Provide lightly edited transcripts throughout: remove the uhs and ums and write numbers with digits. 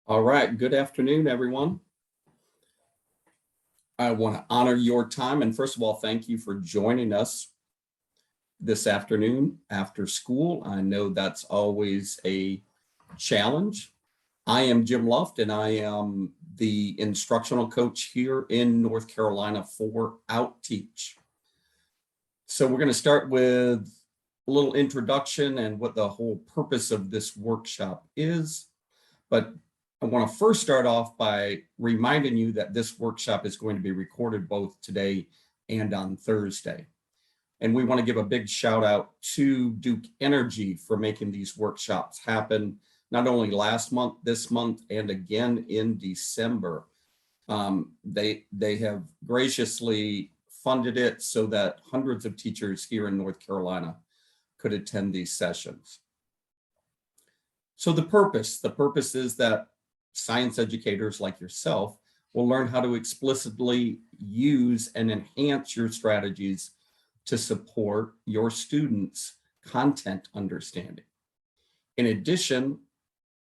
All right, good afternoon, everyone. I want to honor your time, and first of all, thank you for joining us this afternoon after school. I know that's always a challenge. I am Jim Luft, and I am the instructional coach here in North Carolina for Outteach. So we're going to start with a little introduction and what the whole purpose of this workshop is. But I want to first start off by reminding you that this workshop is going to be recorded both today and on Thursday. And we want to give a big shout out to Duke Energy for making these workshops happen, not only last month, this month, and again in December. They have graciously funded it so that hundreds of teachers here in North Carolina could attend these sessions. So the purpose is that science educators like yourself will learn how to explicitly use and enhance your strategies to support your students' content understanding. In addition,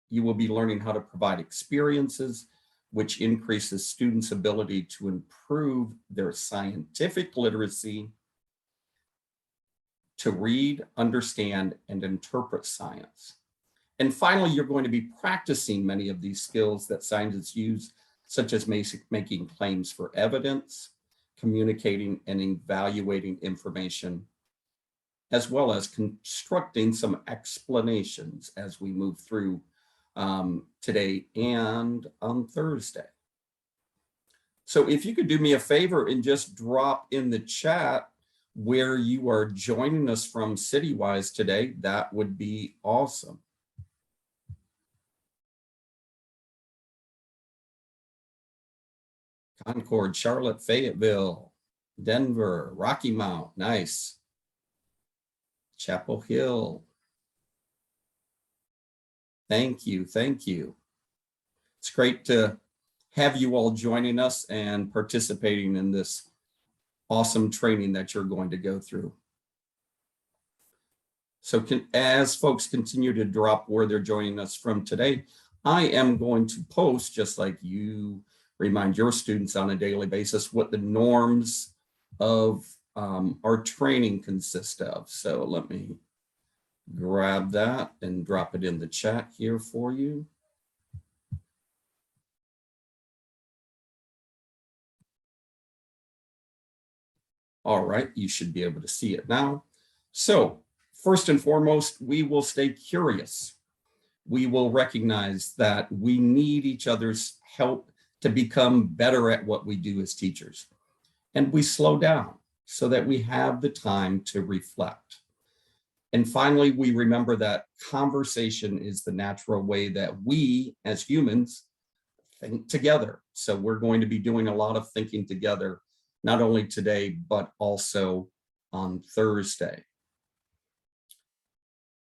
you will be learning how to provide experiences which increases students' ability to improve their scientific literacy, to read, understand, and interpret science. And finally, you're going to be practicing many of these skills that scientists use, such as making claims for evidence, communicating and evaluating information, as well as constructing some explanations as we move through today and on Thursday. So if you could do me a favor and just drop in the chat where you are joining us from city-wise today, that would be awesome. Concord, Charlotte, Fayetteville, Denver, Rocky Mount, nice. Chapel Hill. Thank you, thank you. It's great to have you all joining us and participating in this awesome training that you're going to go through. So as folks continue to drop where they're joining us from today, I am going to post, just like you remind your students on a daily basis, what the norms of our training consist of. So let me grab that and drop it in the chat here for you. All right, you should be able to see it now. So first and foremost, we will stay curious. We will recognize that we need each other's help to become better at what we do as teachers. And we slow down so that we have the time to reflect. And finally, we remember that conversation is the natural way that we as humans think together. So we're going to be doing a lot of thinking together, not only today, but also on Thursday.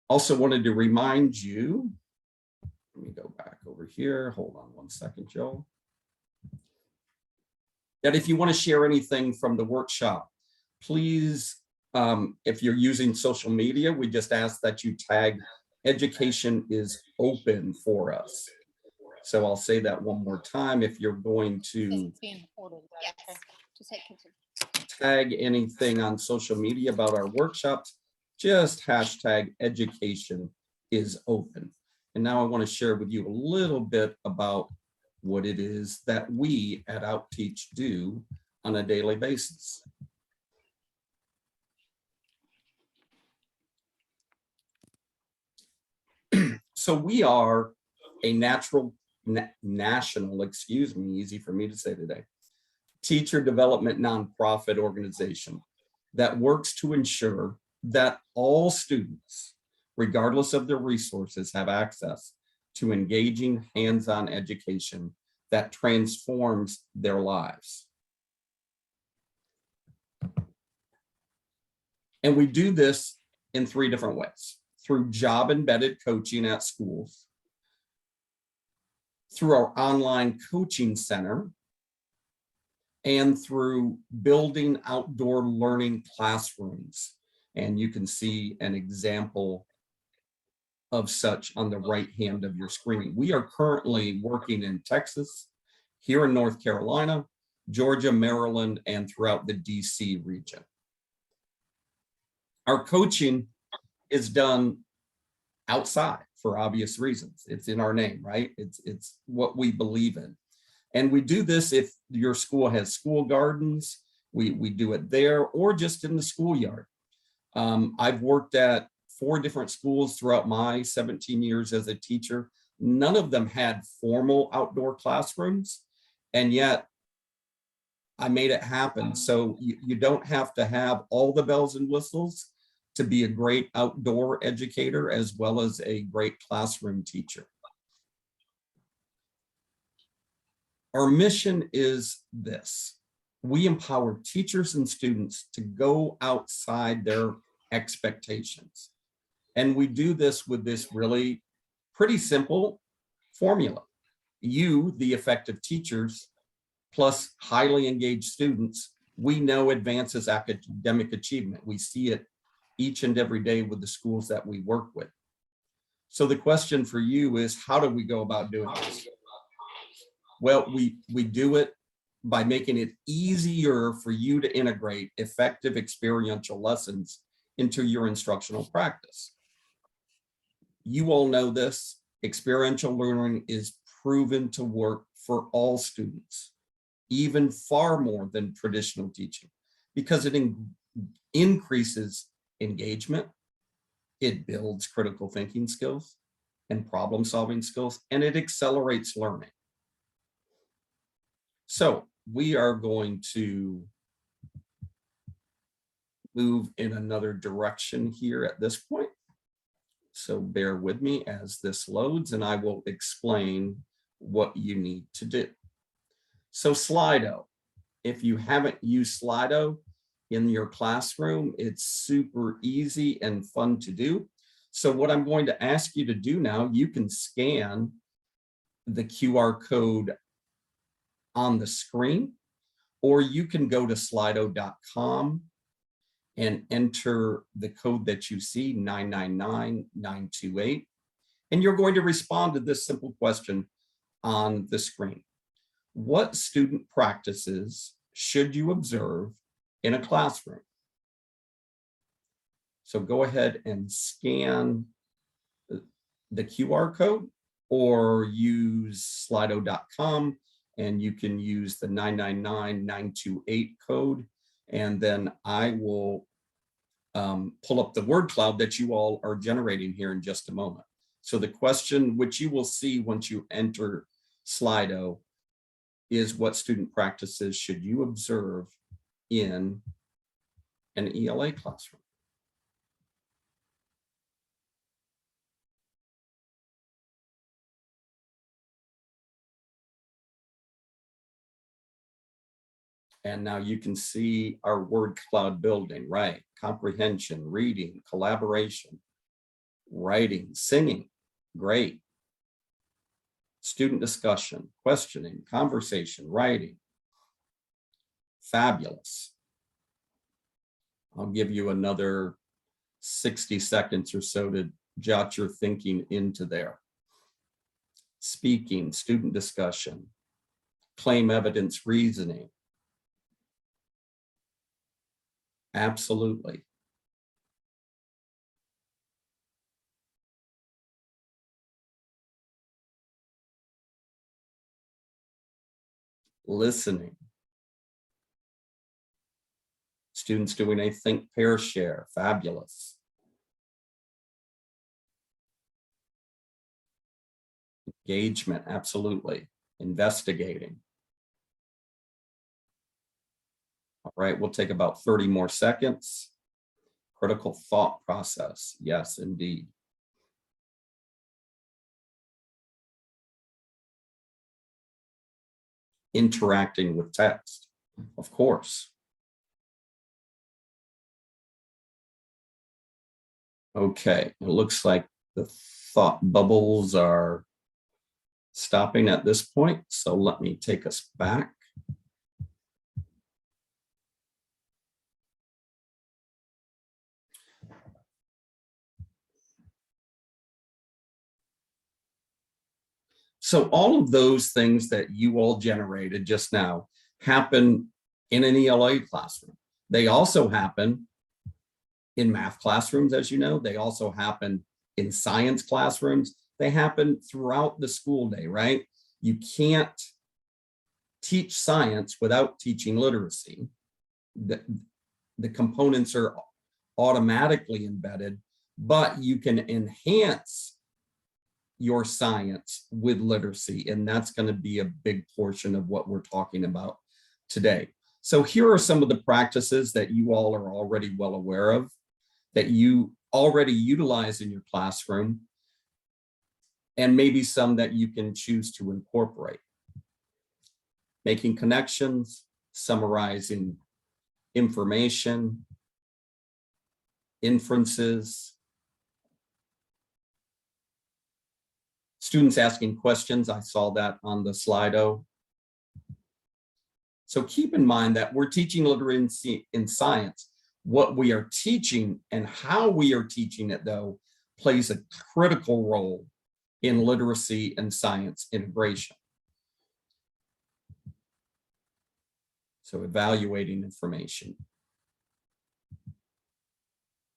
Also wanted to remind you, let me go back over here. Hold on one second, Joe. That if you want to share anything from the workshop, please, if you're using social media, we just ask that you tag "Education is open" for us. So I'll say that one more time. If you're going to tag anything on social media about our workshops, just hashtag "Education is open." And now I want to share with you a little bit about what it is that we at Outteach do on a daily basis. So we are a national, easy for me to say today, teacher development nonprofit organization that works to ensure that all students, regardless of their resources, have access to engaging hands-on education that transforms their lives. And we do this in 3 different ways: through job-embedded coaching at schools, through our online coaching center, and through building outdoor learning classrooms. And you can see an example of such on the right hand of your screen. We are currently working in Texas, here in North Carolina, Georgia, Maryland, and throughout the DC region. Our coaching is done outside for obvious reasons. It's in our name, right? It's what we believe in. And we do this if your school has school gardens, we do it there, or just in the schoolyard. I've worked at 4 different schools throughout my 17 years as a teacher. None of them had formal outdoor classrooms, and yet I made it happen. So you don't have to have all the bells and whistles to be a great outdoor educator as well as a great classroom teacher. Our mission is this: we empower teachers and students to go outside their expectations. And we do this with this really pretty simple formula. You, the effective teachers, plus highly engaged students, we know advances academic achievement. We see it each and every day with the schools that we work with. So the question for you is, how do we go about doing this? Well, we do it by making it easier for you to integrate effective experiential lessons into your instructional practice. You all know this, experiential learning is proven to work for all students, even far more than traditional teaching, because it increases engagement, it builds critical thinking skills and problem solving skills, and it accelerates learning. So we are going to move in another direction here at this point. So bear with me as this loads, and I will explain what you need to do. So Slido, if you haven't used Slido in your classroom, it's super easy and fun to do. So what I'm going to ask you to do now, you can scan the QR code on the screen, or you can go to slido.com and enter the code that you see, 999928, and you're going to respond to this simple question on the screen. What student practices should you observe in a classroom? So go ahead and scan the QR code or use slido.com, and you can use the 999928 code, and then I will pull up the word cloud that you all are generating here in just a moment. So the question, which you will see once you enter Slido, is what student practices should you observe in an ELA classroom? And now you can see our word cloud building, right? Comprehension, reading, collaboration, writing, singing, great. Student discussion, questioning, conversation, writing, fabulous. I'll give you another 60 seconds or so to jot your thinking into there. Speaking, student discussion, claim evidence reasoning. Absolutely. Listening. Students doing a think, pair, share. Fabulous. Engagement, absolutely. Investigating. All right, we'll take about 30 more seconds. Critical thought process. Yes, indeed. Interacting with text, of course. Okay, it looks like the thought bubbles are stopping at this point, so let me take us back. So all of those things that you all generated just now happen in an ELA classroom. They also happen in math classrooms, as you know. They also happen in science classrooms. They happen throughout the school day, right? You can't teach science without teaching literacy. The components are automatically embedded, but you can enhance your science with literacy, and that's going to be a big portion of what we're talking about today. So here are some of the practices that you all are already well aware of, that you already utilize in your classroom, and maybe some that you can choose to incorporate. Making connections, summarizing information, inferences, students asking questions. I saw that on the Slido. So keep in mind that we're teaching literacy in science. What we are teaching and how we are teaching it, though, plays a critical role in literacy and science integration. So evaluating information,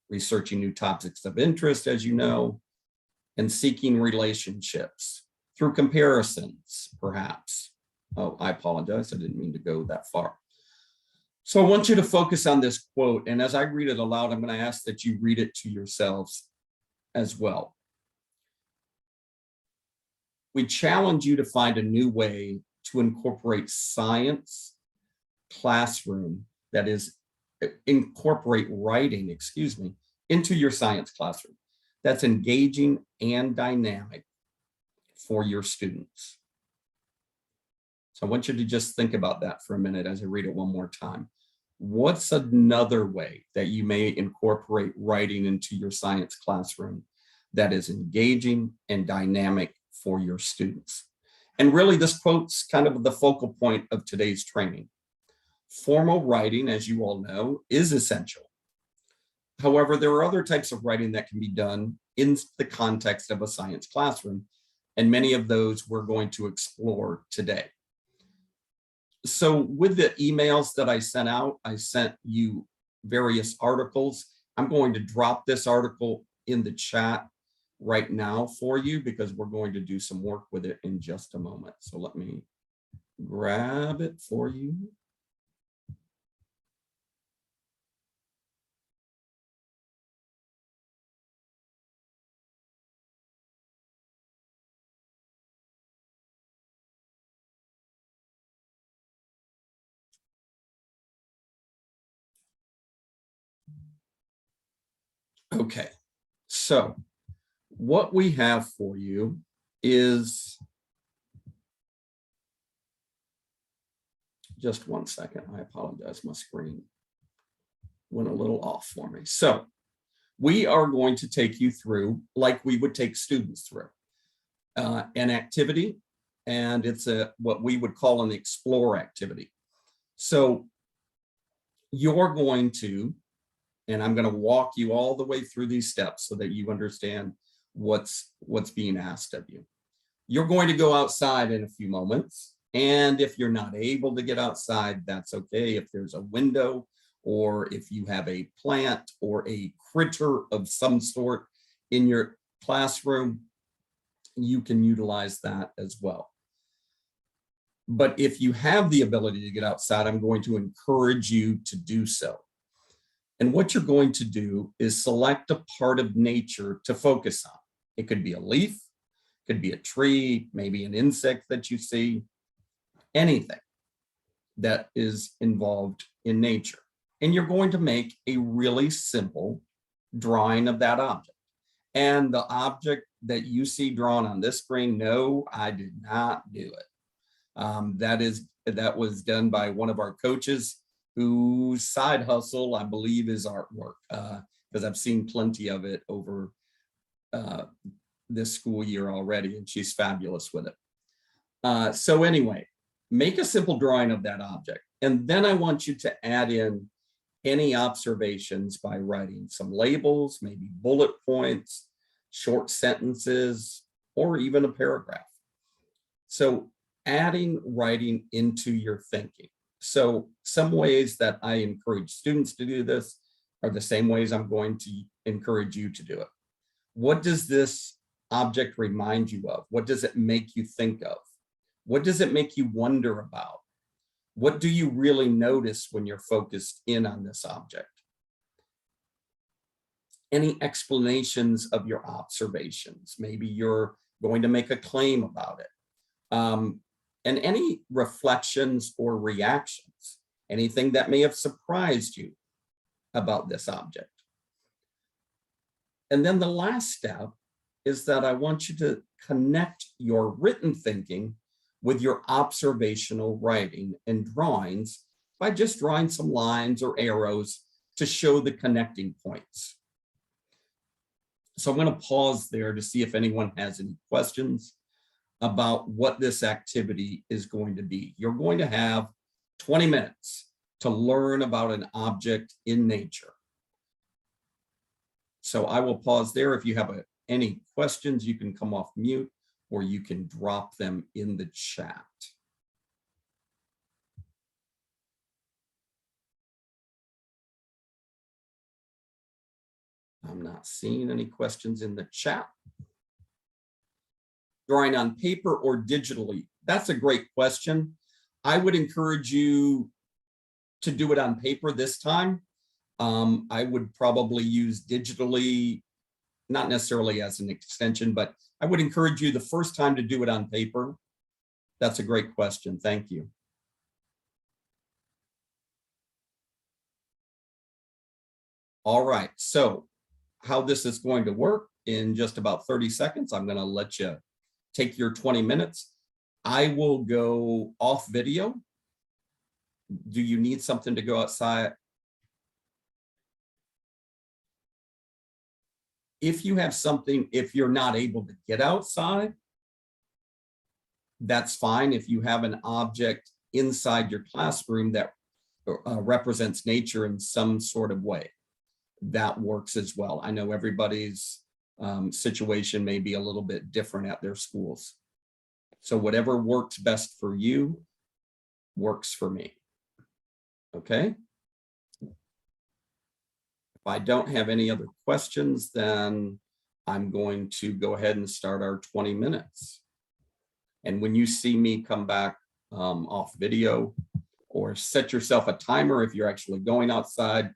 researching new topics of interest, as you know, and seeking relationships through comparisons, perhaps. Oh, I apologize. I didn't mean to go that far. So I want you to focus on this quote. And as I read it aloud, I'm going to ask that you read it to yourselves as well. We challenge you to find a new way to incorporate science classroom, that is, incorporate writing, into your science classroom. That's engaging and dynamic for your students. So I want you to just think about that for a minute as I read it one more time. What's another way that you may incorporate writing into your science classroom that is engaging and dynamic for your students? And really, this quote's kind of the focal point of today's training. Formal writing, as you all know, is essential. However, there are other types of writing that can be done in the context of a science classroom, and many of those we're going to explore today. So with the emails that I sent out, I sent you various articles. I'm going to drop this article in the chat right now for you because we're going to do some work with it in just a moment. So let me grab it for you. Okay, so what we have for you is, just one second, I apologize, my screen went a little off for me. So we are going to take you through, like we would take students through, an activity, and it's what we would call an explore activity. So you're going to, and I'm going to walk you all the way through these steps so that you understand what's being asked of you. You're going to go outside in a few moments. And if you're not able to get outside, that's okay. If there's a window, or if you have a plant or a critter of some sort in your classroom, you can utilize that as well. But if you have the ability to get outside, I'm going to encourage you to do so. And what you're going to do is select a part of nature to focus on. It could be a leaf, could be a tree, maybe an insect that you see, anything that is involved in nature. And you're going to make a really simple drawing of that object. And the object that you see drawn on this screen, no, I did not do it. That was done by one of our coaches, whose side hustle, I believe, is artwork, because I've seen plenty of it over this school year already, and she's fabulous with it. So anyway, make a simple drawing of that object. And then I want you to add in any observations by writing some labels, maybe bullet points, short sentences, or even a paragraph. So adding writing into your thinking. So some ways that I encourage students to do this are the same ways I'm going to encourage you to do it. What does this object remind you of? What does it make you think of? What does it make you wonder about? What do you really notice when you're focused in on this object? Any explanations of your observations? Maybe you're going to make a claim about it. And any reflections or reactions, anything that may have surprised you about this object. And then the last step is that I want you to connect your written thinking with your observational writing and drawings by just drawing some lines or arrows to show the connecting points. So I'm going to pause there to see if anyone has any questions about what this activity is going to be. You're going to have 20 minutes to learn about an object in nature. So I will pause there. If you have any questions, you can come off mute or you can drop them in the chat. I'm not seeing any questions in the chat. Drawing on paper or digitally? That's a great question. I would encourage you to do it on paper this time. I would probably use digitally, not necessarily as an extension, but I would encourage you the first time to do it on paper. That's a great question. Thank you. All right, so how this is going to work in just about 30 seconds, I'm going to let you take your 20 minutes. I will go off video. Do you need something to go outside? If you have something, if you're not able to get outside, that's fine. If you have an object inside your classroom that represents nature in some sort of way, that works as well. I know everybody's situation may be a little bit different at their schools. So whatever works best for you works for me. Okay. If I don't have any other questions, then I'm going to go ahead and start our 20 minutes. And when you see me come back off video, or set yourself a timer if you're actually going outside,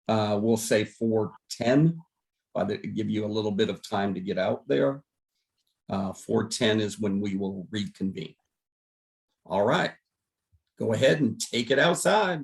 we'll say 4:10, to give you a little bit of time to get out there. 4:10 is when we will reconvene. All right, go ahead and take it outside.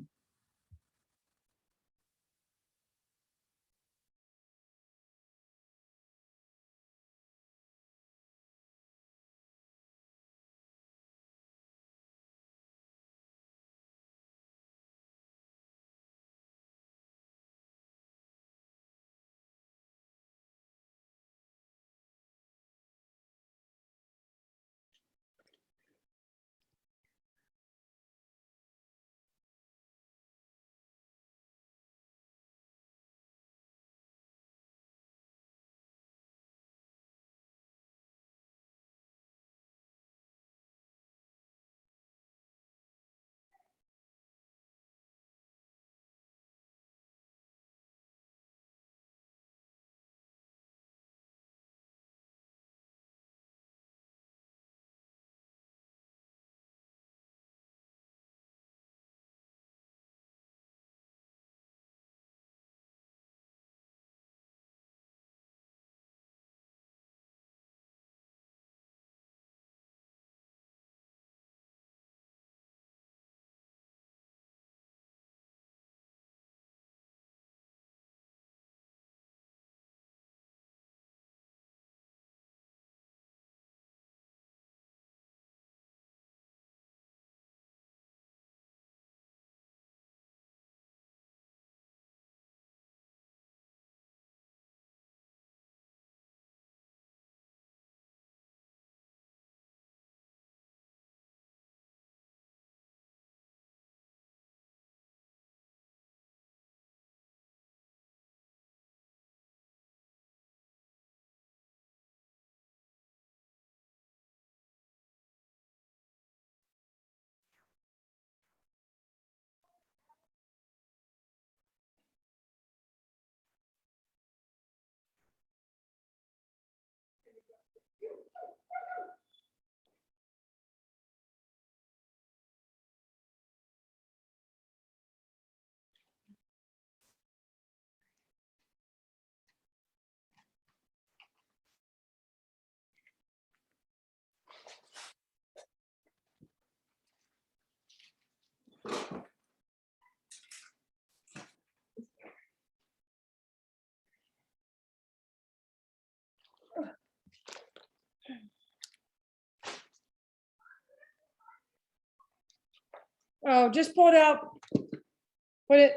Oh, just pull it out. Put it,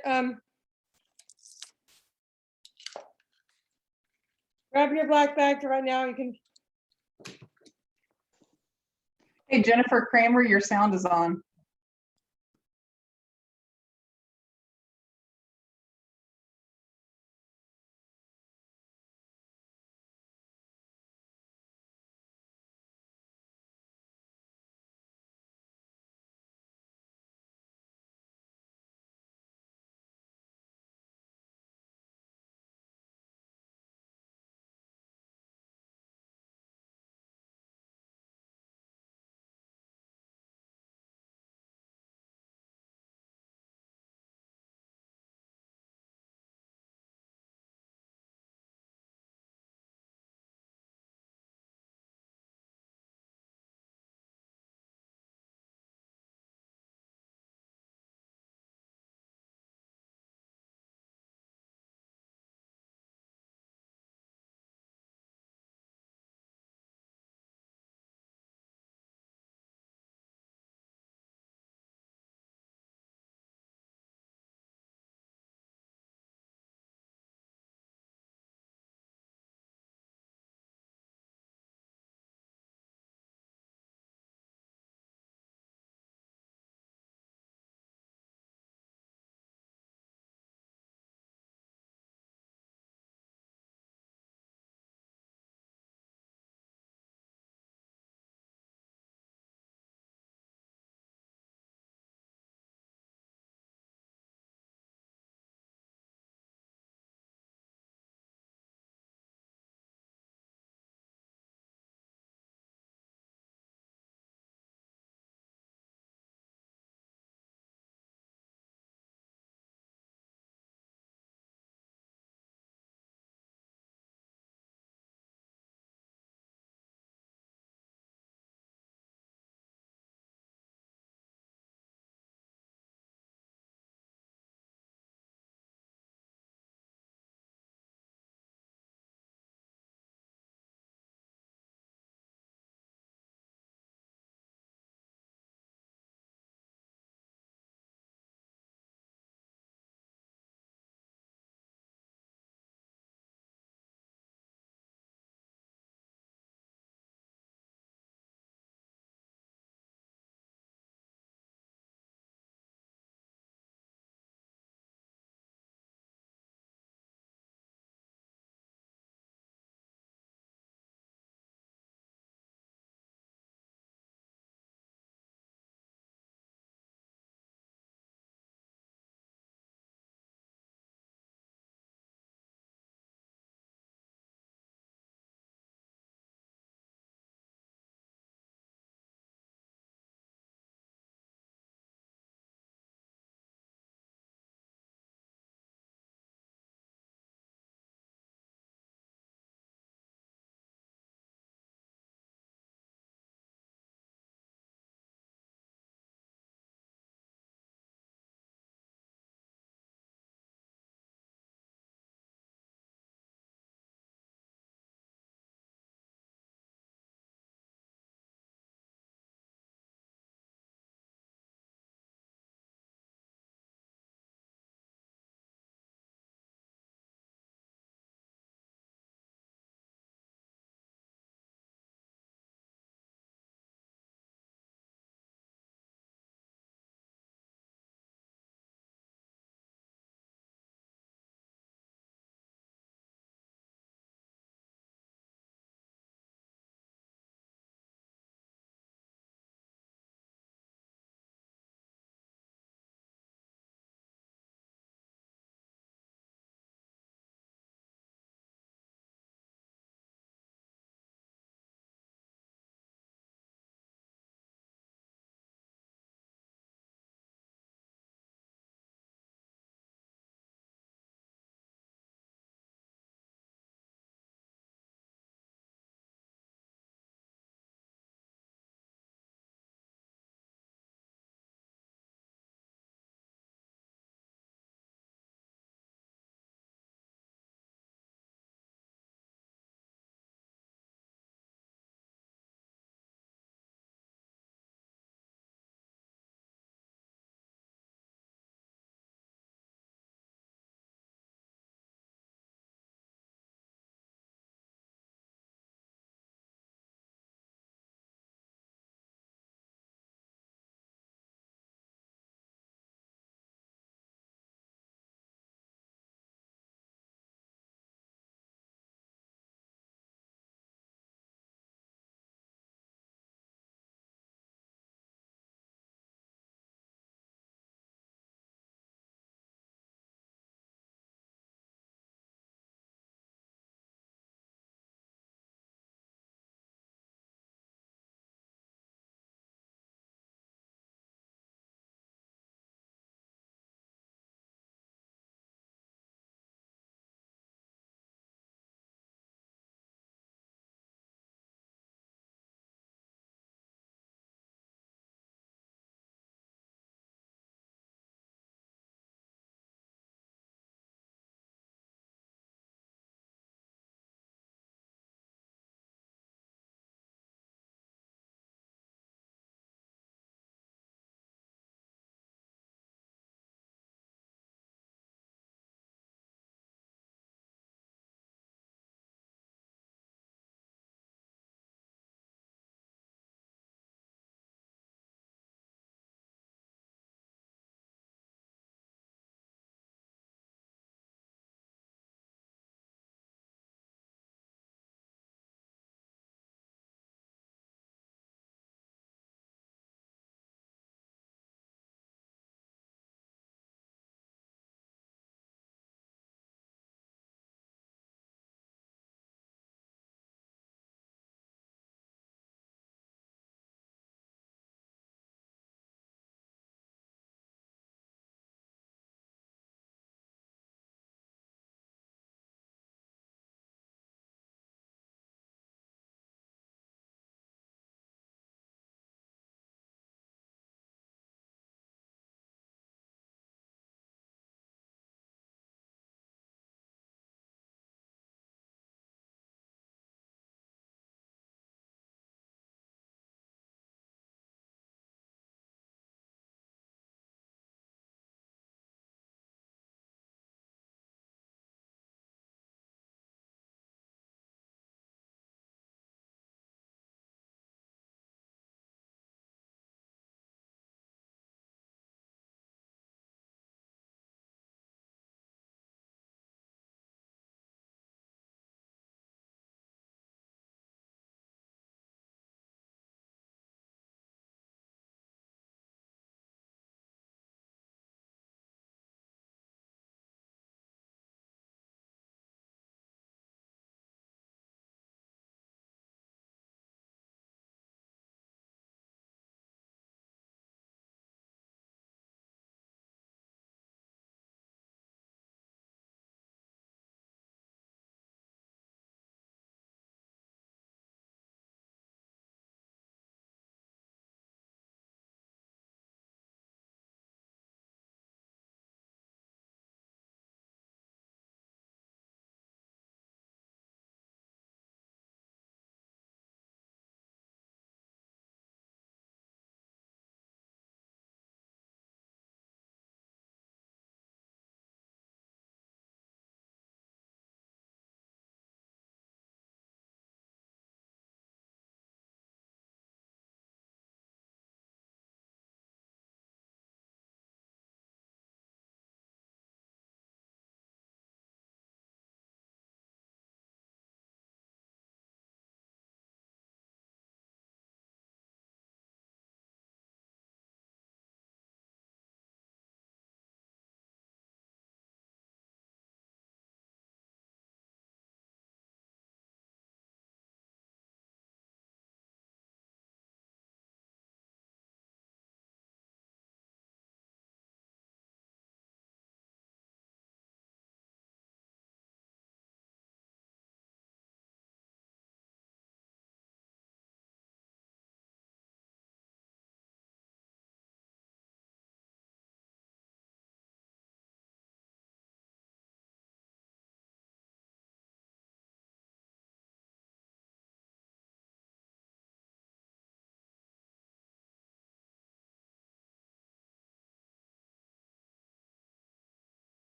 grab your black bag right now. You can. Hey, Jennifer Kramer, your sound is on.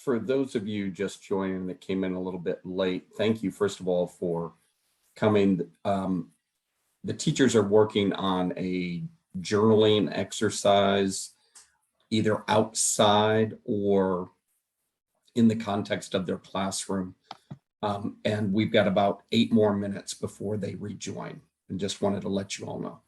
for those of you just joining that came in a little bit late, thank you, first of all, for coming. The teachers are working on a journaling exercise, either outside or in the context of their classroom. And we've got about 8 more minutes before they rejoin, and just wanted to let you all know.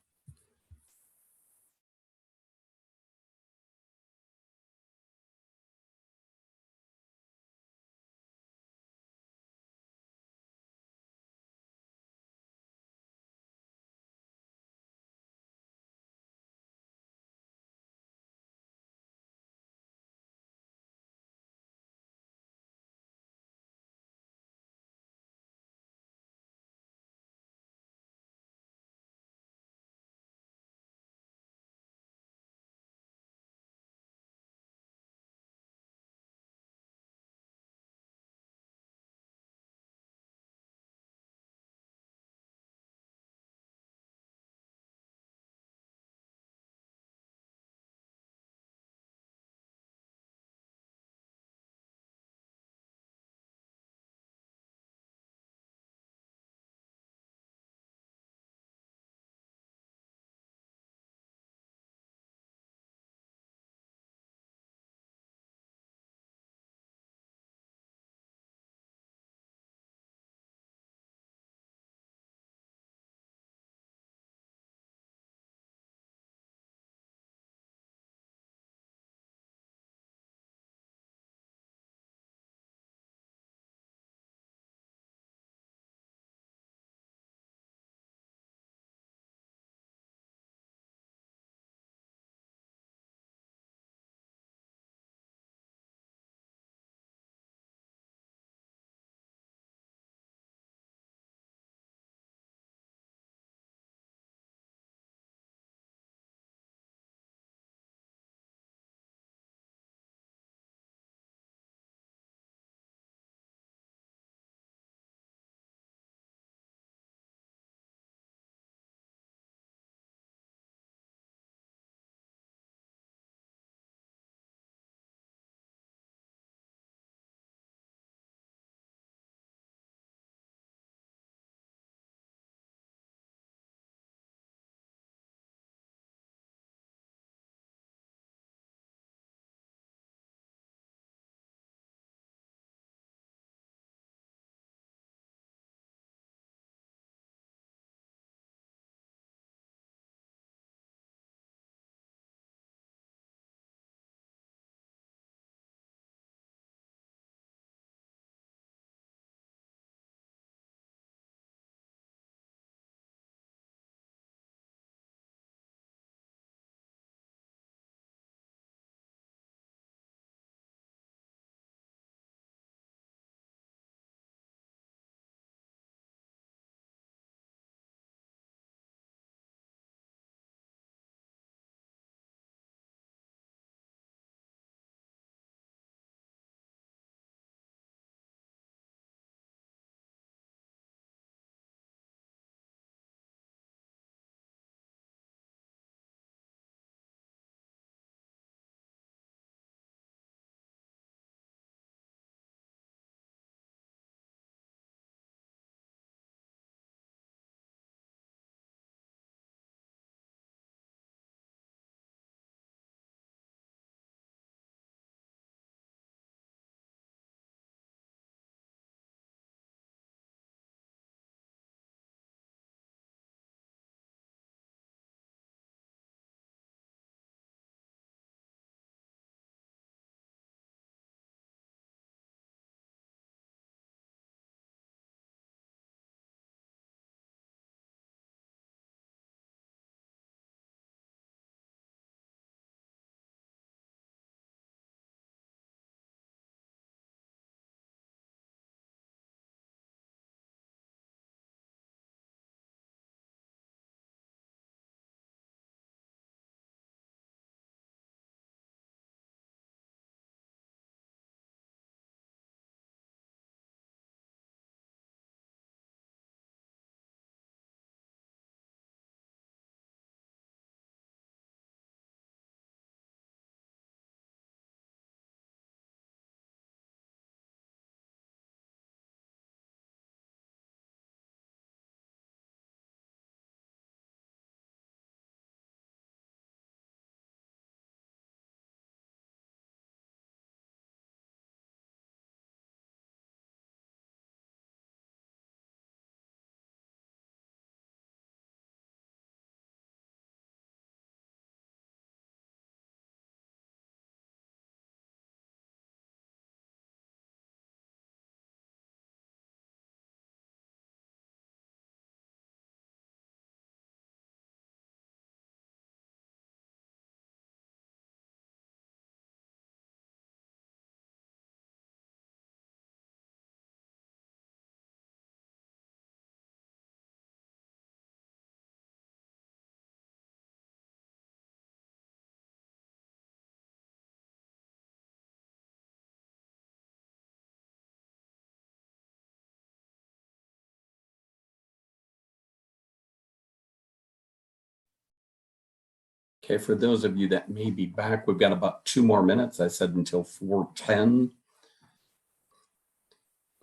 Okay, for those of you that may be back, we've got about 2 more minutes. I said until 4:10.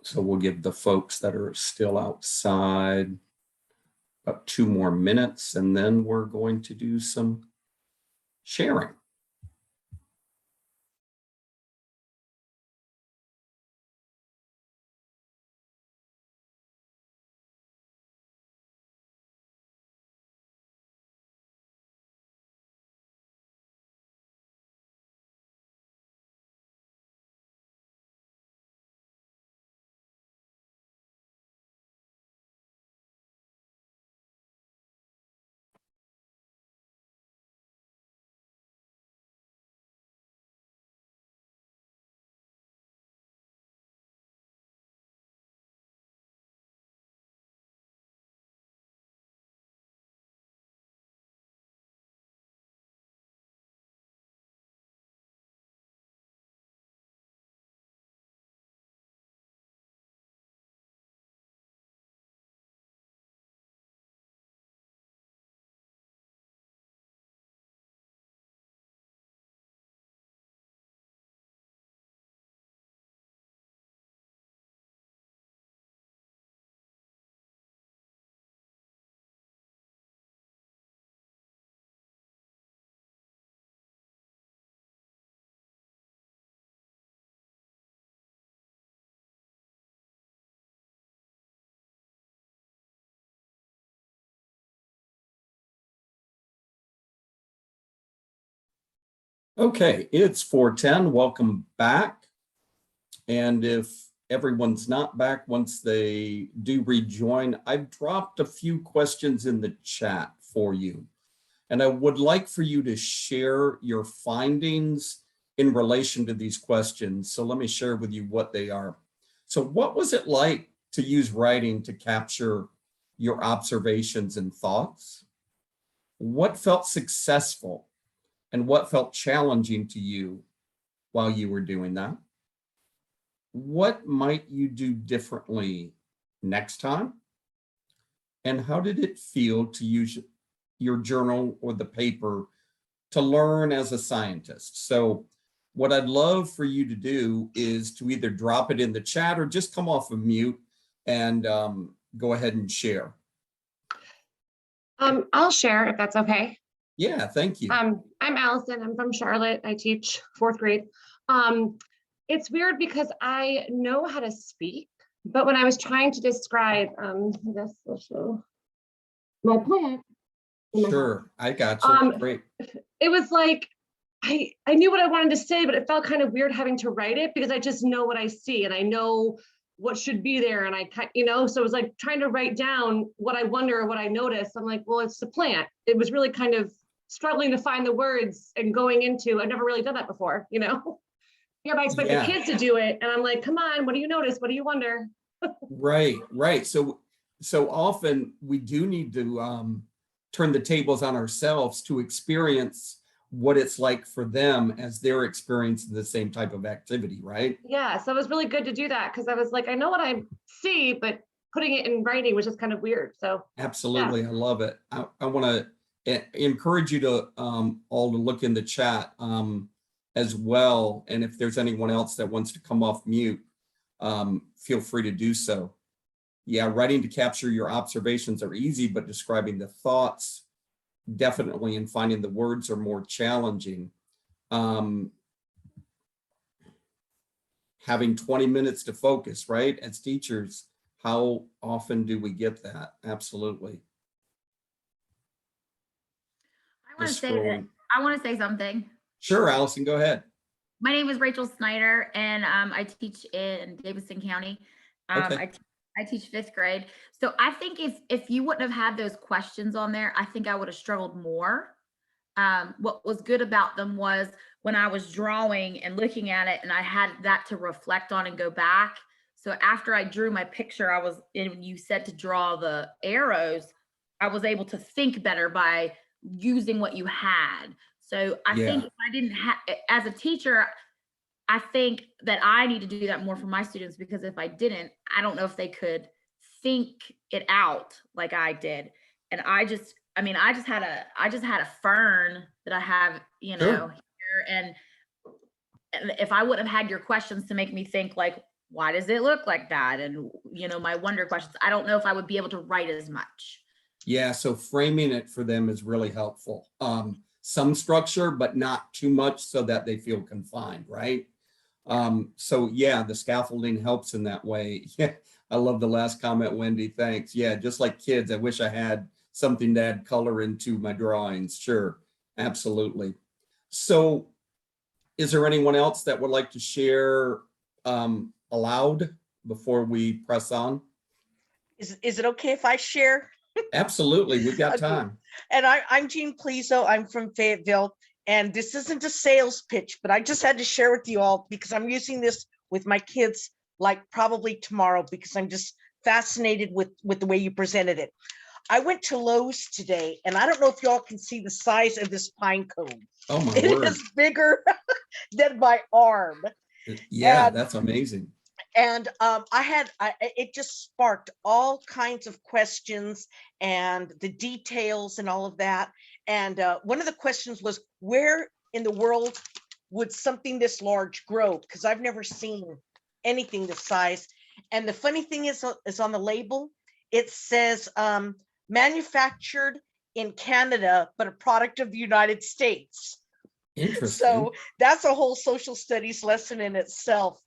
So we'll give the folks that are still outside about 2 more minutes, and then we're going to do some sharing. Okay, it's 4:10. Welcome back. And if everyone's not back, once they do rejoin, I've dropped a few questions in the chat for you. And I would like for you to share your findings in relation to these questions. So let me share with you what they are. So what was it like to use writing to capture your observations and thoughts? What felt successful and what felt challenging to you while you were doing that? What might you do differently next time? And how did it feel to use your journal or the paper to learn as a scientist? So what I'd love for you to do is to either drop it in the chat or just come off of mute and go ahead and share. I'll share if that's okay. Yeah, thank you. I'm Allison. I'm from Charlotte. I teach 4th grade. It's weird because I know how to speak, but when I was trying to describe, this will show my plant. Sure, I got you. Great. It was like I knew what I wanted to say, but it felt kind of weird having to write it because I just know what I see and I know what should be there. And so it was like trying to write down what I wonder or what I notice. I'm like, well, it's the plant. It was really kind of struggling to find the words and going into, I've never really done that before, Yeah, but I expect the kids to do it. And I'm like, come on, what do you notice? What do you wonder? Right. So often we do need to turn the tables on ourselves to experience what it's like for them as they're experiencing the same type of activity, right? Yeah, so it was really good to do that because I was like, I know what I see, but putting it in writing was just kind of weird. So Absolutely, yeah. I love it. I want to encourage you to all to look in the chat as well. And if there's anyone else that wants to come off mute, feel free to do so. Yeah, writing to capture your observations are easy, but describing the thoughts definitely and finding the words are more challenging. Having 20 minutes to focus, right? As teachers, how often do we get that? Absolutely. I want to say something. Sure, Allison, go ahead. My name is Rachel Snyder, and I teach in Davidson County. Okay. I teach 5th grade. So I think if you wouldn't have had those questions on there, I think I would have struggled more. What was good about them was when I was drawing and looking at it and I had that to reflect on and go back. So after I drew my picture, and you said to draw the arrows, I was able to think better by using what you had. So I think if I didn't have, as a teacher, I think that I need to do that more for my students, because if I didn't, I don't know if they could think it out like I did. And I just I mean, I just had a fern that I have, you Sure. know, here, and if I wouldn't have had your questions to make me think like, why does it look like that? And, you know, my wonder questions, I don't know if I would be able to write as much. Yeah, so framing it for them is really helpful. Some structure, but not too much so that they feel confined, right? So yeah, the scaffolding helps in that way. Yeah, I love the last comment, Wendy, thanks. Yeah, just like kids, I wish I had something to add color into my drawings. Sure, absolutely. So is there anyone else that would like to share aloud before we press on? Is it okay if I share? Absolutely, we've got Okay. time. And I'm Jean Pleso. I'm from Fayetteville. And this isn't a sales pitch, but I just had to share with you all because I'm using this with my kids like probably tomorrow because I'm just fascinated with the way you presented it. I went to Lowe's today and I don't know if y'all can see the size of this pine cone. Oh my It word. is bigger than my arm. Yeah, And that's amazing. And it just sparked all kinds of questions and the details and all of that. And one of the questions was, where in the world would something this large grow? Because I've never seen anything this size. And the funny thing is on the label, it says manufactured in Canada, but a product of the United States. Interesting. So that's a whole social studies lesson in itself.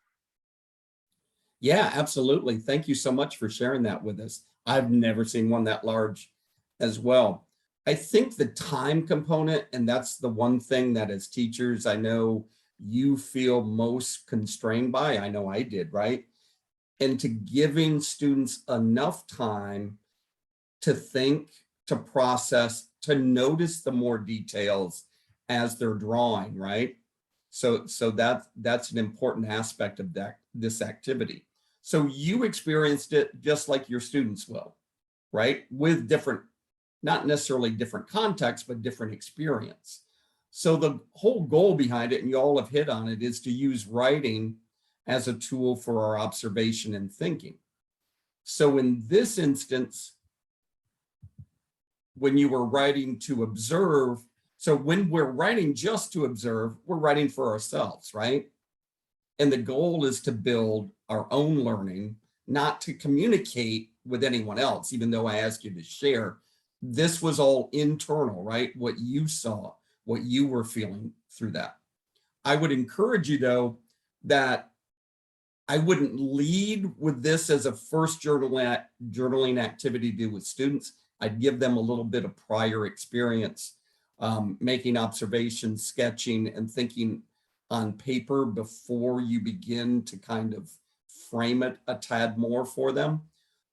Yeah, absolutely. Thank you so much for sharing that with us. I've never seen one that large as well. I think the time component, and that's the one thing that as teachers, I know you feel most constrained by. I know I did, right? And to giving students enough time to think, to process, to notice the more details as they're drawing, right? So that's an important aspect of this activity. So you experienced it just like your students will, right? With different, not necessarily different context, but different experience. So the whole goal behind it, and you all have hit on it, is to use writing as a tool for our observation and thinking. So in this instance, when you were writing to observe, so when we're writing just to observe, we're writing for ourselves, right? And the goal is to build our own learning, not to communicate with anyone else, even though I asked you to share. This was all internal, right? What you saw, what you were feeling through that. I would encourage you, though, that I wouldn't lead with this as a first journaling activity to do with students. I'd give them a little bit of prior experience, making observations, sketching, and thinking on paper before you begin to kind of frame it a tad more for them.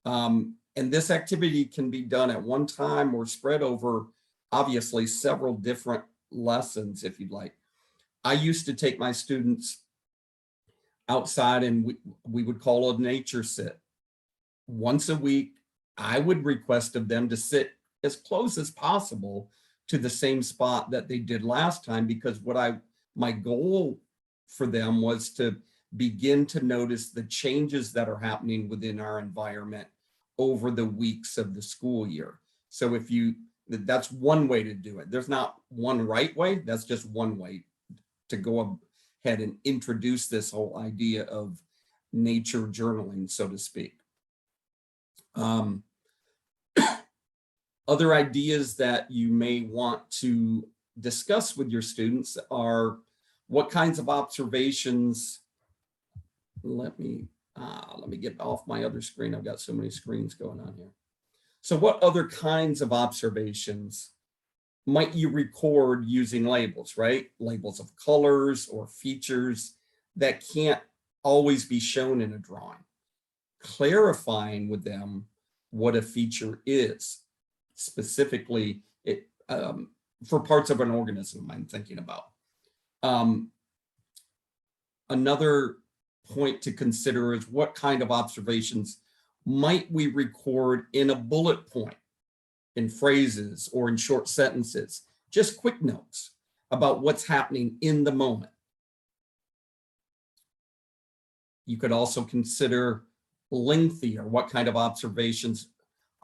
And this activity can be done at one time or spread over, obviously, several different lessons, if you'd like. I used to take my students outside and we would call a nature sit. Once a week, I would request of them to sit as close as possible to the same spot that they did last time, because my goal for them was to begin to notice the changes that are happening within our environment over the weeks of the school year. So that's one way to do it. There's not one right way. That's just one way to go ahead and introduce this whole idea of nature journaling, so to speak. Other ideas that you may want to discuss with your students are what kinds of observations. Let me get off my other screen. I've got so many screens going on here. So what other kinds of observations might you record using labels, right? Labels of colors or features that can't always be shown in a drawing. Clarifying with them what a feature is, specifically for parts of an organism I'm thinking about. Another point to consider is what kind of observations might we record in a bullet point, in phrases, or in short sentences, just quick notes about what's happening in the moment. You could also consider lengthy, or what kind of observations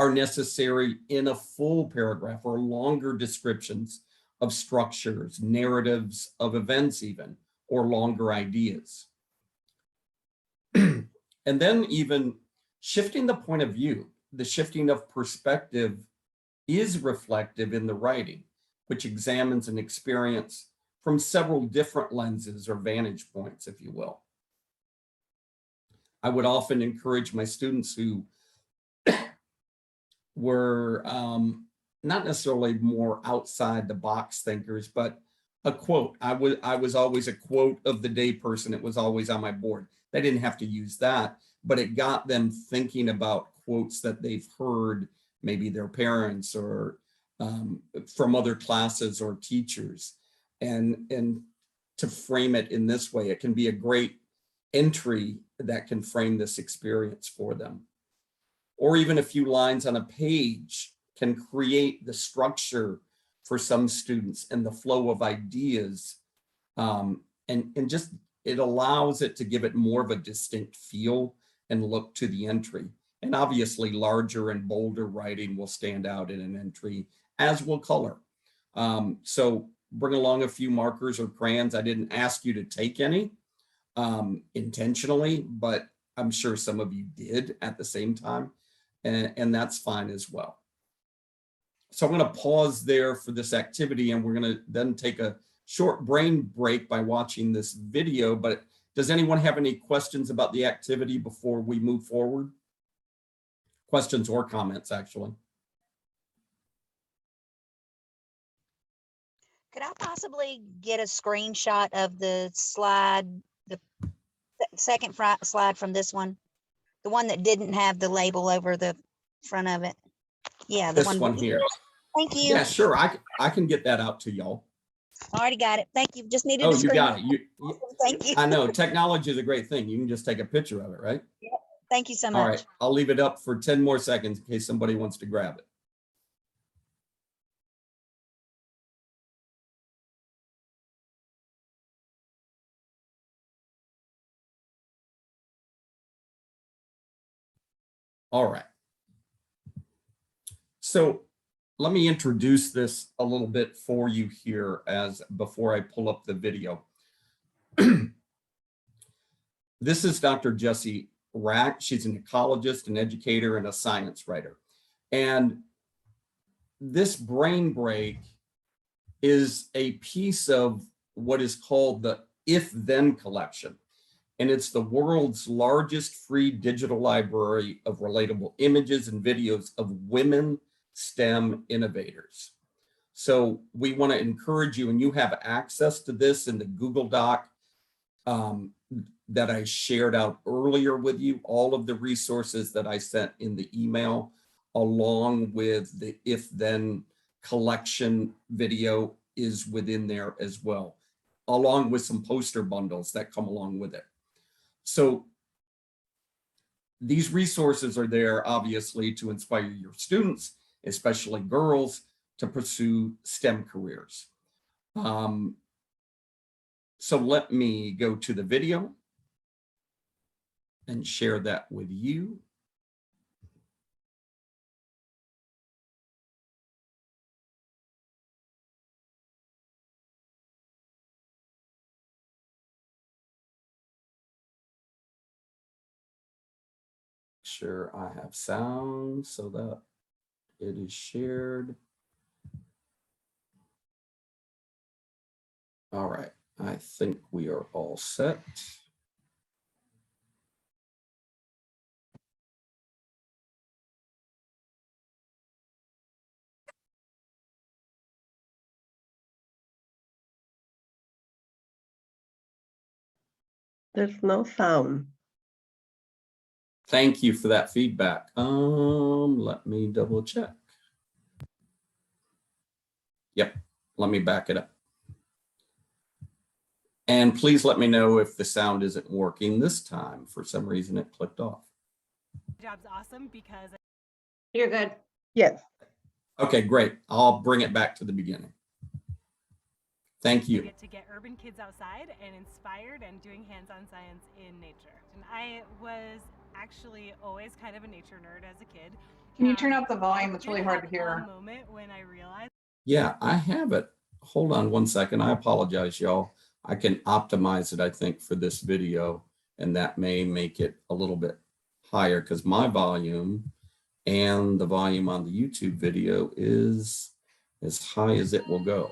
are necessary in a full paragraph or longer descriptions of structures, narratives of events even, or longer ideas. And then even shifting the point of view, the shifting of perspective is reflective in the writing, which examines an experience from several different lenses or vantage points, if you will. I would often encourage my students who were not necessarily more outside the box thinkers, but a quote. I was always a quote of the day person. It was always on my board. They didn't have to use that, but it got them thinking about quotes that they've heard, maybe their parents or from other classes or teachers. And to frame it in this way, it can be a great entry that can frame this experience for them. Or even a few lines on a page can create the structure for some students and the flow of ideas. And just, it allows it to give it more of a distinct feel and look to the entry. And obviously larger and bolder writing will stand out in an entry, as will color. So bring along a few markers or crayons. I didn't ask you to take any intentionally, but I'm sure some of you did at the same time. And that's fine as well. So I'm going to pause there for this activity, and we're going to then take a short brain break by watching this video. But does anyone have any questions about the activity before we move forward? Questions or comments, actually? Could I possibly get a screenshot of the slide, the second slide from this one? The one that didn't have the label over the front of it. Yeah, the This one here. Thank you. Yeah, sure. I can get that out to y'all. Already got it. Thank you. Just needed Oh, a you got it. Thank you. I know technology is a great thing. You can just take a picture of it, right? Thank you so much. All right. I'll leave it up for 10 more seconds in case somebody wants to grab it. All right. So let me introduce this a little bit for you here before I pull up the video. This is Dr. Jessie Rack. She's an ecologist, an educator, and a science writer. And this brain break is a piece of what is called the If Then collection. And it's the world's largest free digital library of relatable images and videos of women STEM innovators. So we want to encourage you, and you have access to this in the Google Doc that I shared out earlier with you, all of the resources that I sent in the email, along with the If Then collection video is within there as well, along with some poster bundles that come along with it. So these resources are there, obviously, to inspire your students, especially girls, to pursue STEM careers. So let me go to the video and share that with you. Sure, I have sound so that it is shared. All right, I think we are all set. There's no sound. Thank you for that feedback. Let me double check. Yep, let me back it up. And please let me know if the sound isn't working this time. For some reason, it clicked off. Job's awesome because You're good. Yes. Okay, great. I'll bring it back to the beginning. Thank you you. get to get urban kids outside and inspired and doing hands-on science in nature. And I was actually always kind of a nature nerd as a kid. Can you turn up the volume? It's did really hard to have hear. a moment when I realized Yeah, I have it. Hold on one second. I apologize, y'all. I can optimize it, I think, for this video, and that may make it a little bit higher because my volume and the volume on the YouTube video is as high as it will go.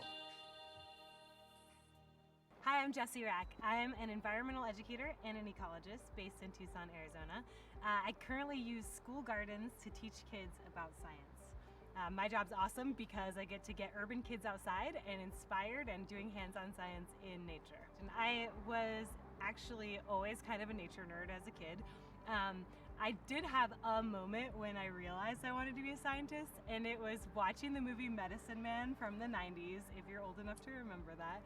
Hi, I'm Jessie Rack. I am an environmental educator and an ecologist based in Tucson, Arizona. I currently use school gardens to teach kids about science. My job's awesome because I get to get urban kids outside and inspired and doing hands-on science in nature. And I was actually always kind of a nature nerd as a kid. I did have a moment when I realized I wanted to be a scientist, and it was watching the movie Medicine Man from the 90s, if you're old enough to remember that,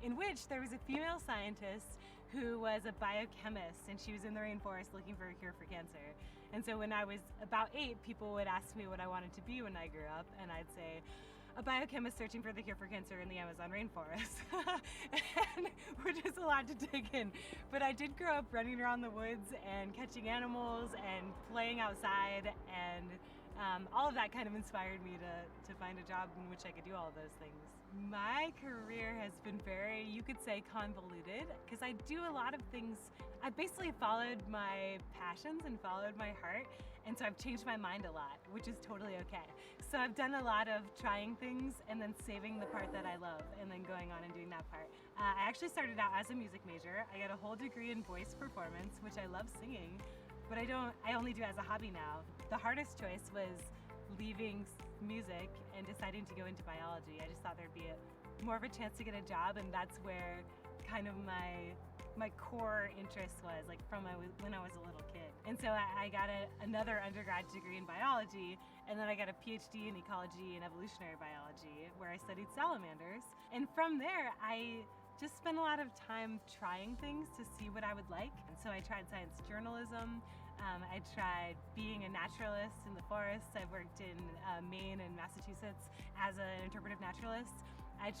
in which there was a female scientist who was a biochemist, and she was in the rainforest looking for a cure for cancer. And so when I was about 8, people would ask me what I wanted to be when I grew up, and I'd say, a biochemist searching for the cure for cancer in the Amazon rainforest. And which is a lot to take in. But I did grow up running around the woods and catching animals and playing outside, and all of that kind of inspired me to find a job in which I could do all of those things. My career has been very, you could say, convoluted, because I do a lot of things. I basically followed my passions and followed my heart, and so I've changed my mind a lot, which is totally okay. So I've done a lot of trying things and then saving the part that I love and then going on and doing that part. I actually started out as a music major. I got a whole degree in voice performance, which I love singing, but I only do it as a hobby now. The hardest choice was leaving music and deciding to go into biology. I just thought there'd be more of a chance to get a job, and that's where kind of my core interest was, like from when I was a little kid. And so I got another undergrad degree in biology, and then I got a PhD in ecology and evolutionary biology, where I studied salamanders. And from there, I just spent a lot of time trying things to see what I would like. And so I tried science journalism. I tried being a naturalist in the forest. I worked in Maine and Massachusetts as an interpretive naturalist. I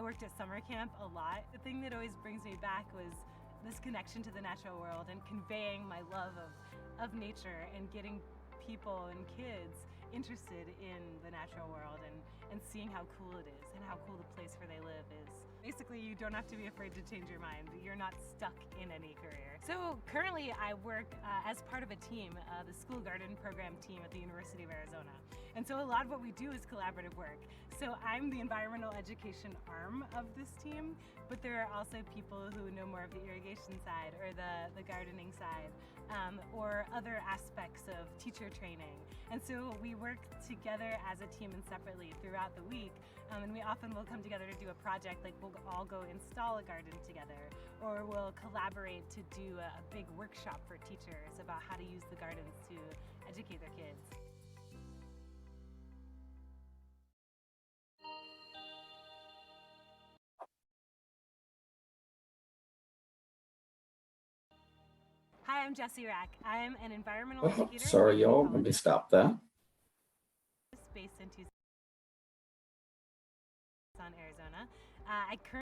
worked at summer camp a lot. The thing that always brings me back was this connection to the natural world and conveying my love of nature and getting people and kids interested in the natural world and seeing how cool it is and how cool the place where they live is. Basically, you don't have to be afraid to change your mind. You're not stuck in any career. So currently I work as part of a team, the school garden program team at the University of Arizona. And so a lot of what we do is collaborative work. So I'm the environmental education arm of this team, but there are also people who know more of the irrigation side or the gardening side, or other aspects of teacher training. And so we work together as a team and separately throughout the week. And we often will come together to do a project, like we'll all go install a garden together, or we'll collaborate to do a big workshop for teachers about how to use the gardens to educate their kids. Hi, I'm Jessie Rack. I'm an environmental educator. Sorry, and y'all. Let me ecologist stop that. based in Tucson, Arizona. I currently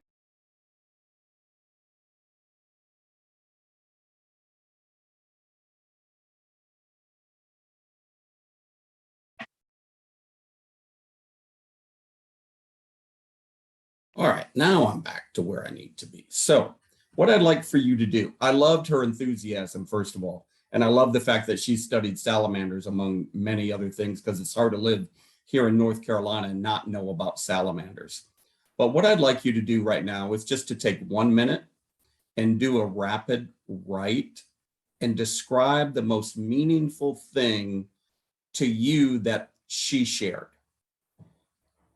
All right, now I'm back to where I need to be. So what I'd like for you to do, I loved her enthusiasm, first of all, and I love the fact that she studied salamanders among many other things, because it's hard to live here in North Carolina and not know about salamanders. But what I'd like you to do right now is just to take 1 minute and do a rapid write and describe the most meaningful thing to you that she shared.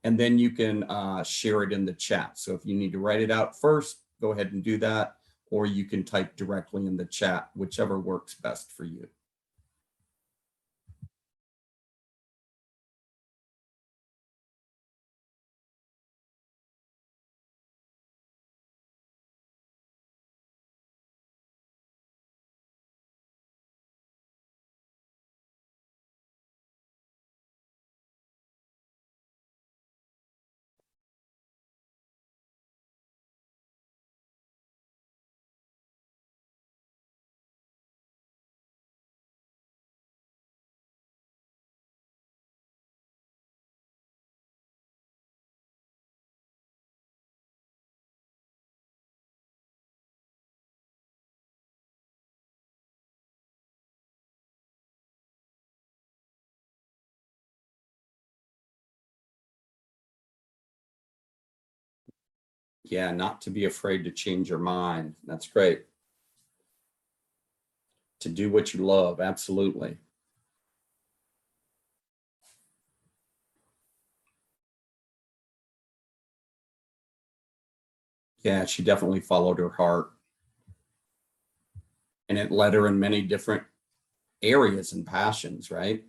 And then you can share it in the chat. So if you need to write it out first, go ahead and do that, or you can type directly in the chat, whichever works best for you. Yeah, not to be afraid to change your mind. That's great. To do what you love, absolutely. Yeah, she definitely followed her heart. And it led her in many different areas and passions, right?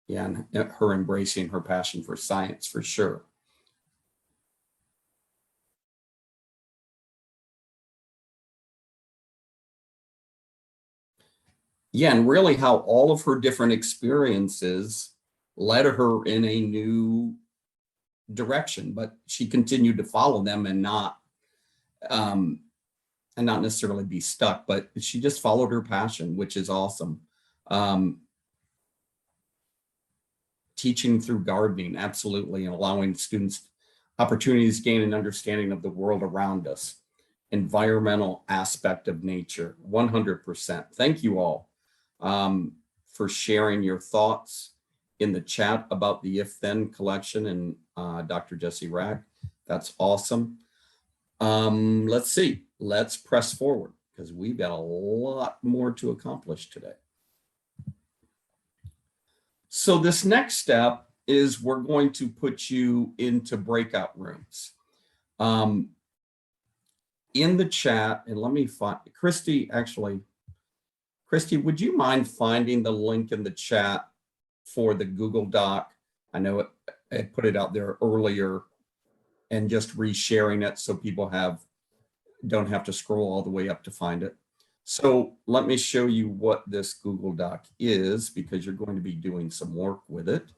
Yeah, and her embracing her passion for science for sure. Yeah, and really how all of her different experiences led her in a new direction, but she continued to follow them um, and not necessarily be stuck, but she just followed her passion, which is awesome. Teaching through gardening, absolutely, and allowing students opportunities to gain an understanding of the world around us. Environmental aspect of nature, 100%. Thank you all for sharing your thoughts in the chat about the If Then collection and Dr. Jesse Rack. That's awesome. Let's see, let's press forward because we've got a lot more to accomplish today. So this next step is we're going to put you into breakout rooms. In the chat, and let me find, Christy, would you mind finding the link in the chat for the Google Doc? I know I put it out there earlier and just resharing it so people don't have to scroll all the way up to find it. So let me show you what this Google Doc is, because you're going to be doing some work with it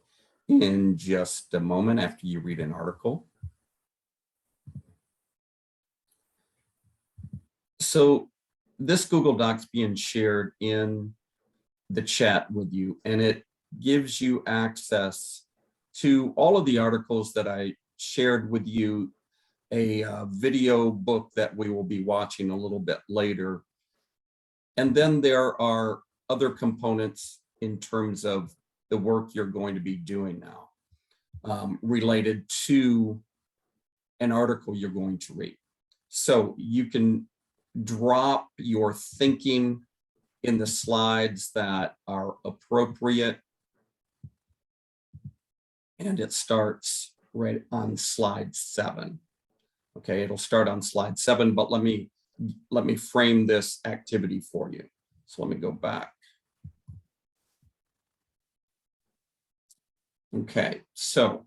in just a moment after you read an article. So this Google Doc's being shared in the chat with you, and it gives you access to all of the articles that I shared with you, a video book that we will be watching a little bit later. And then there are other components in terms of the work you're going to be doing now, related to an article you're going to read. So you can drop your thinking in the slides that are appropriate. And it starts right on slide 7. Okay, it'll start on slide 7, but let me frame this activity for you. So let me go back. Okay, so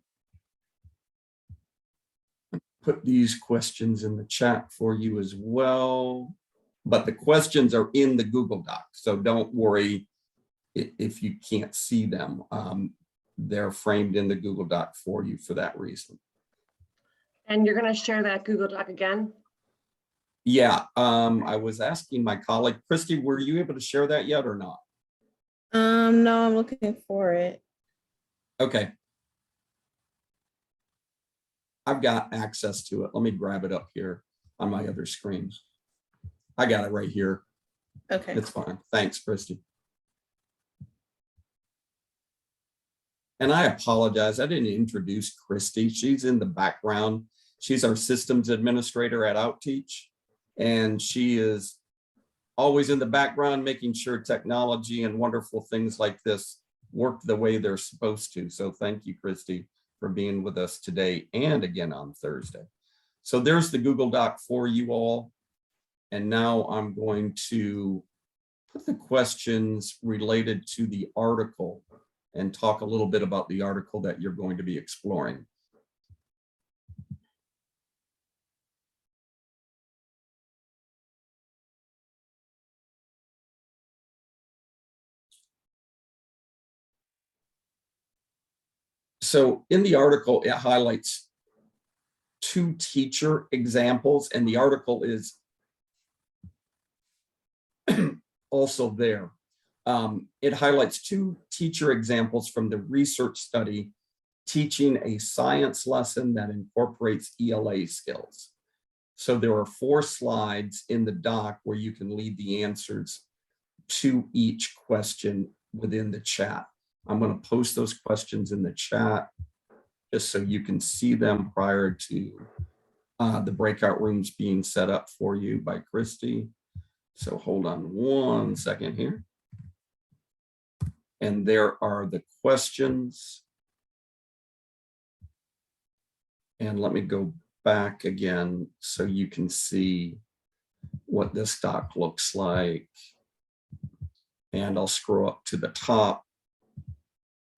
put these questions in the chat for you as well, but the questions are in the Google Doc, so don't worry if you can't see them. They're framed in the Google Doc for you for that reason. And you're going to share that Google Doc again? Yeah, I was asking my colleague, Christy, were you able to share that yet or not? No, I'm looking for it. Okay. I've got access to it. Let me grab it up here on my other screen. I got it right here. Okay. It's fine. Thanks, Christy. And I apologize, I didn't introduce Christy. She's in the background. She's our systems administrator at Outteach, and she is always in the background making sure technology and wonderful things like this work the way they're supposed to. So thank you, Christy, for being with us today and again on Thursday. So there's the Google Doc for you all. And now I'm going to put the questions related to the article and talk a little bit about the article that you're going to be exploring. So in the article, it highlights 2 teacher examples, and the article is also there. It highlights 2 teacher examples from the research study, teaching a science lesson that incorporates ELA skills. So there are 4 slides in the doc where you can leave the answers to each question within the chat. I'm going to post those questions in the chat just so you can see them prior to the breakout rooms being set up for you by Christy. So hold on 1 second here. And there are the questions. And let me go back again so you can see what this doc looks like. And I'll scroll up to the top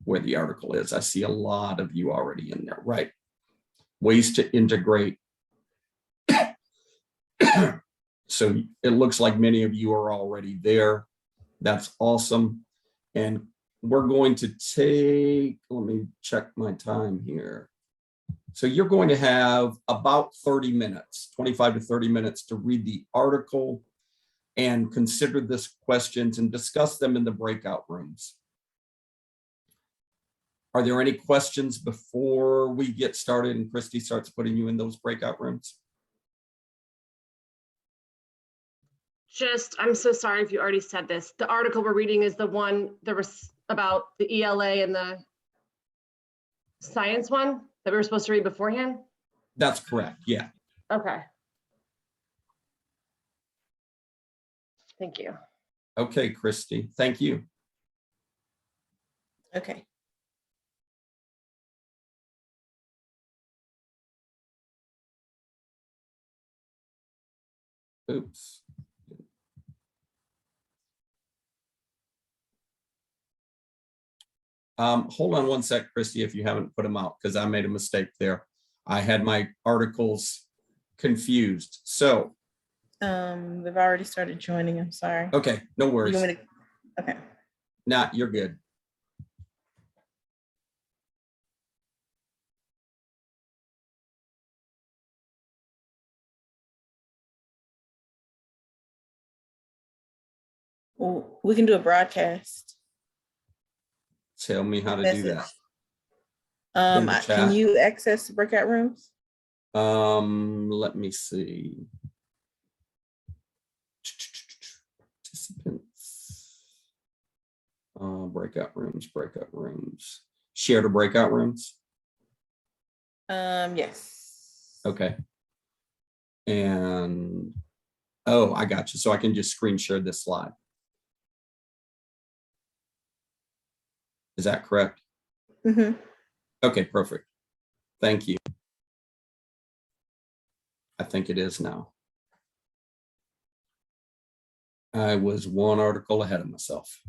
where the article is. I see a lot of you already in there, right? Ways to integrate. So it looks like many of you are already there. That's awesome. And we're going to take, let me check my time here. So you're going to have about 30 minutes, 25 to 30 minutes to read the article and consider this questions and discuss them in the breakout rooms. Are there any questions before we get started and Christy starts putting you in those breakout rooms? Just, I'm so sorry if you already said this. The article we're reading is the one that was about the ELA and the science one that we were supposed to read beforehand? That's correct, yeah. Okay. Thank you. Okay, Christy, thank you. Okay. Oops. Hold on 1 sec, Christy, if you haven't put them out, because I made a mistake there. I had my articles confused. So, They've already started joining. I'm sorry. okay, no You worries. want me to? Okay. Nah, you're good. Well, we can do a broadcast. Tell me how to do Message. that. In the Can chat. you access the breakout rooms? Let me see. Participants. Breakout rooms. Share to breakout rooms. Yes. Okay. And, oh, I got you. So I can just screen share this slide. Is that correct? Mm-hmm. Okay, perfect. Thank you. I think it is now. I was one article ahead of myself.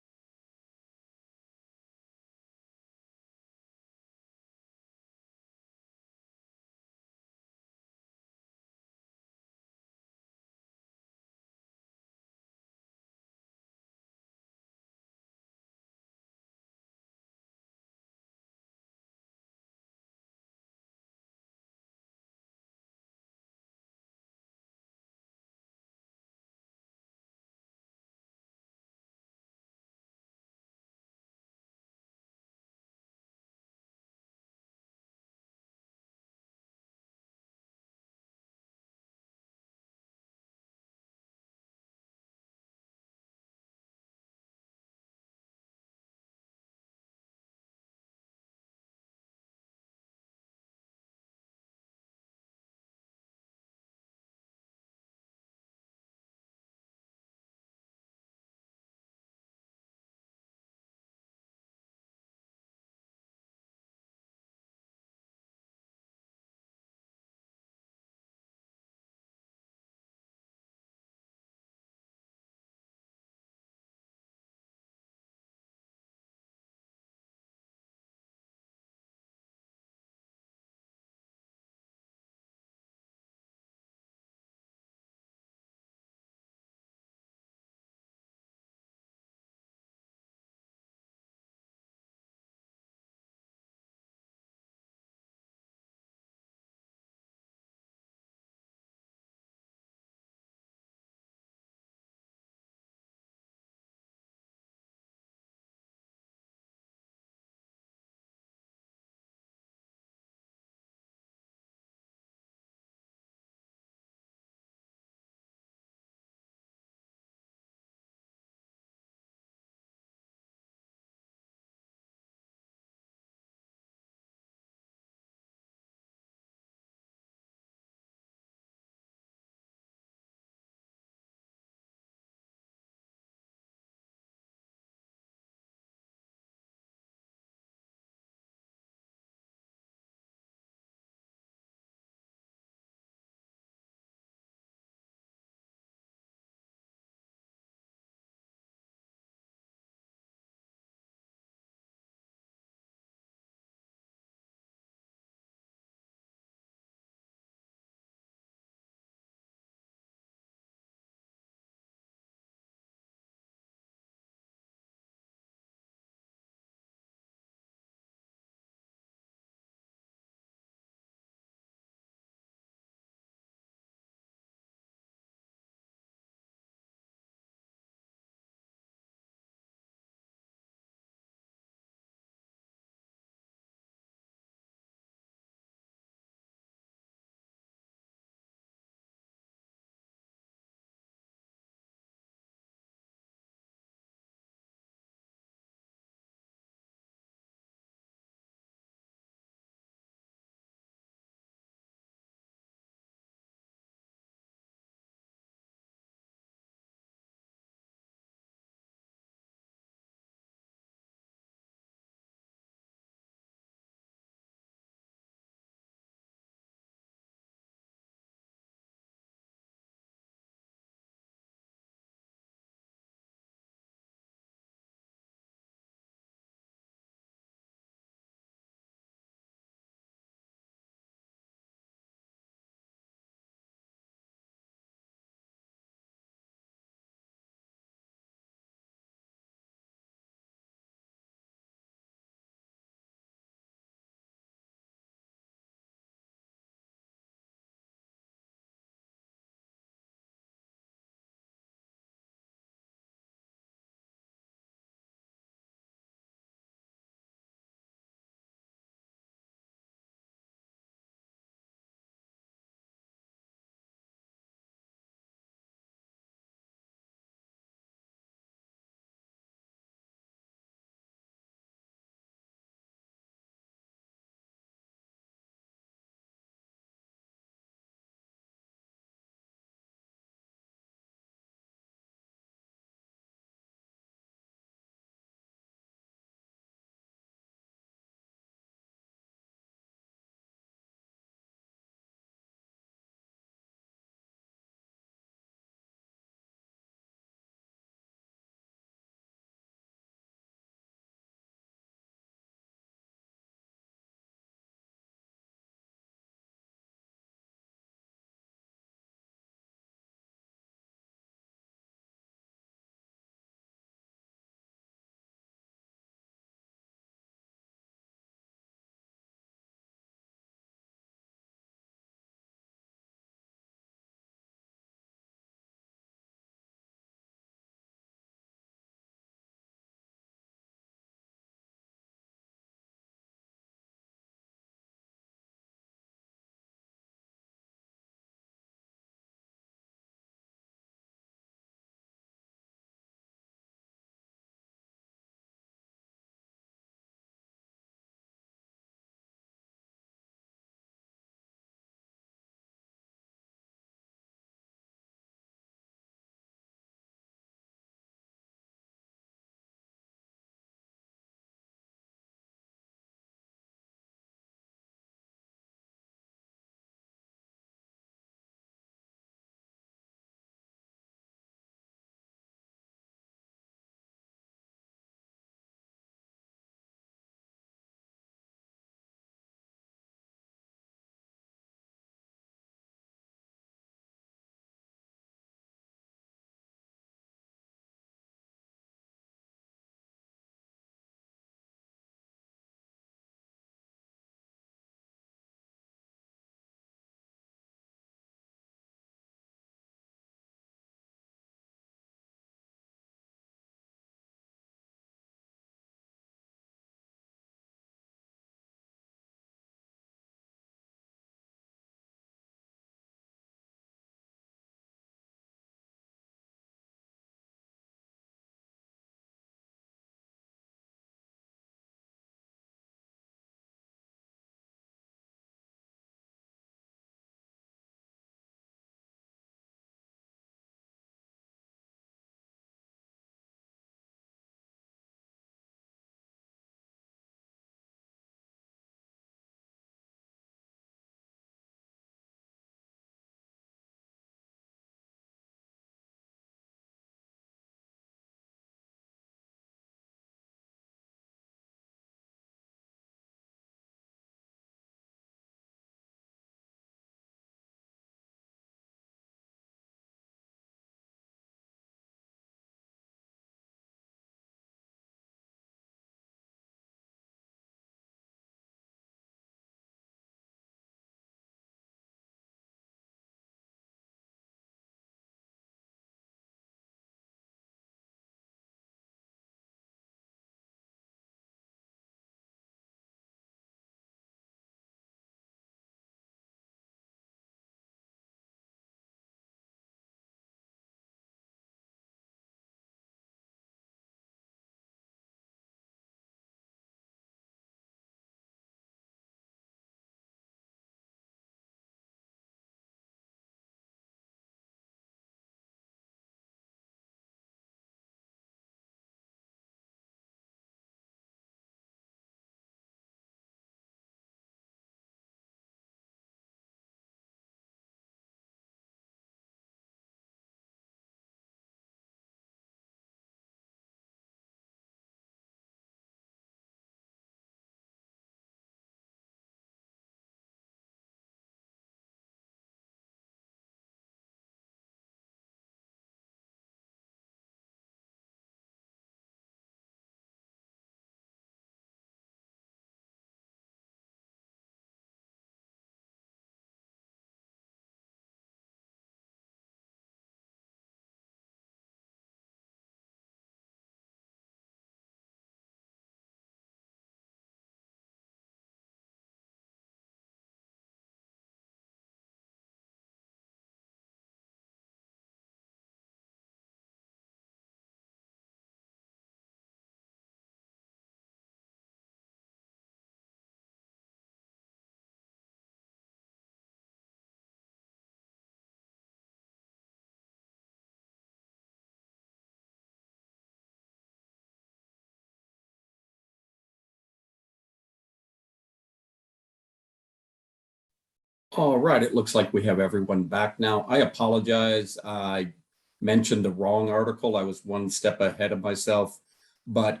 All right, it looks like we have everyone back now. I apologize. I mentioned the wrong article. I was one step ahead of myself, but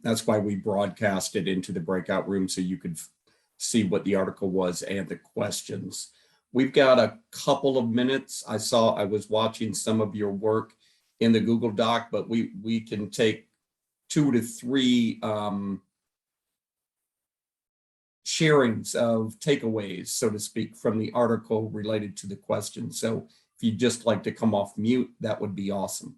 that's why we broadcast it into the breakout room so you could see what the article was and the questions. We've got a couple of minutes. I was watching some of your work in the Google Doc, but we can take 2 to 3 sharings of takeaways, so to speak, from the article related to the question. So if you'd just like to come off mute, that would be awesome.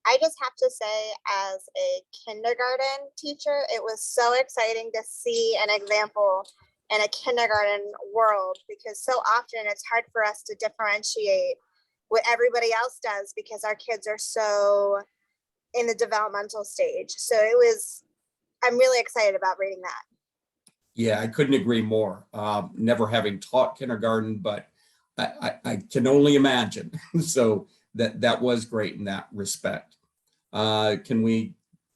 I just have to say, as a kindergarten teacher, it was so exciting to see an example in a kindergarten world, because so often it's hard for us to differentiate what everybody else does because our kids are so in the developmental stage. So I'm really excited about reading that. Yeah, I couldn't agree more. Never having taught kindergarten, but I can only imagine. So that was great in that respect. Can we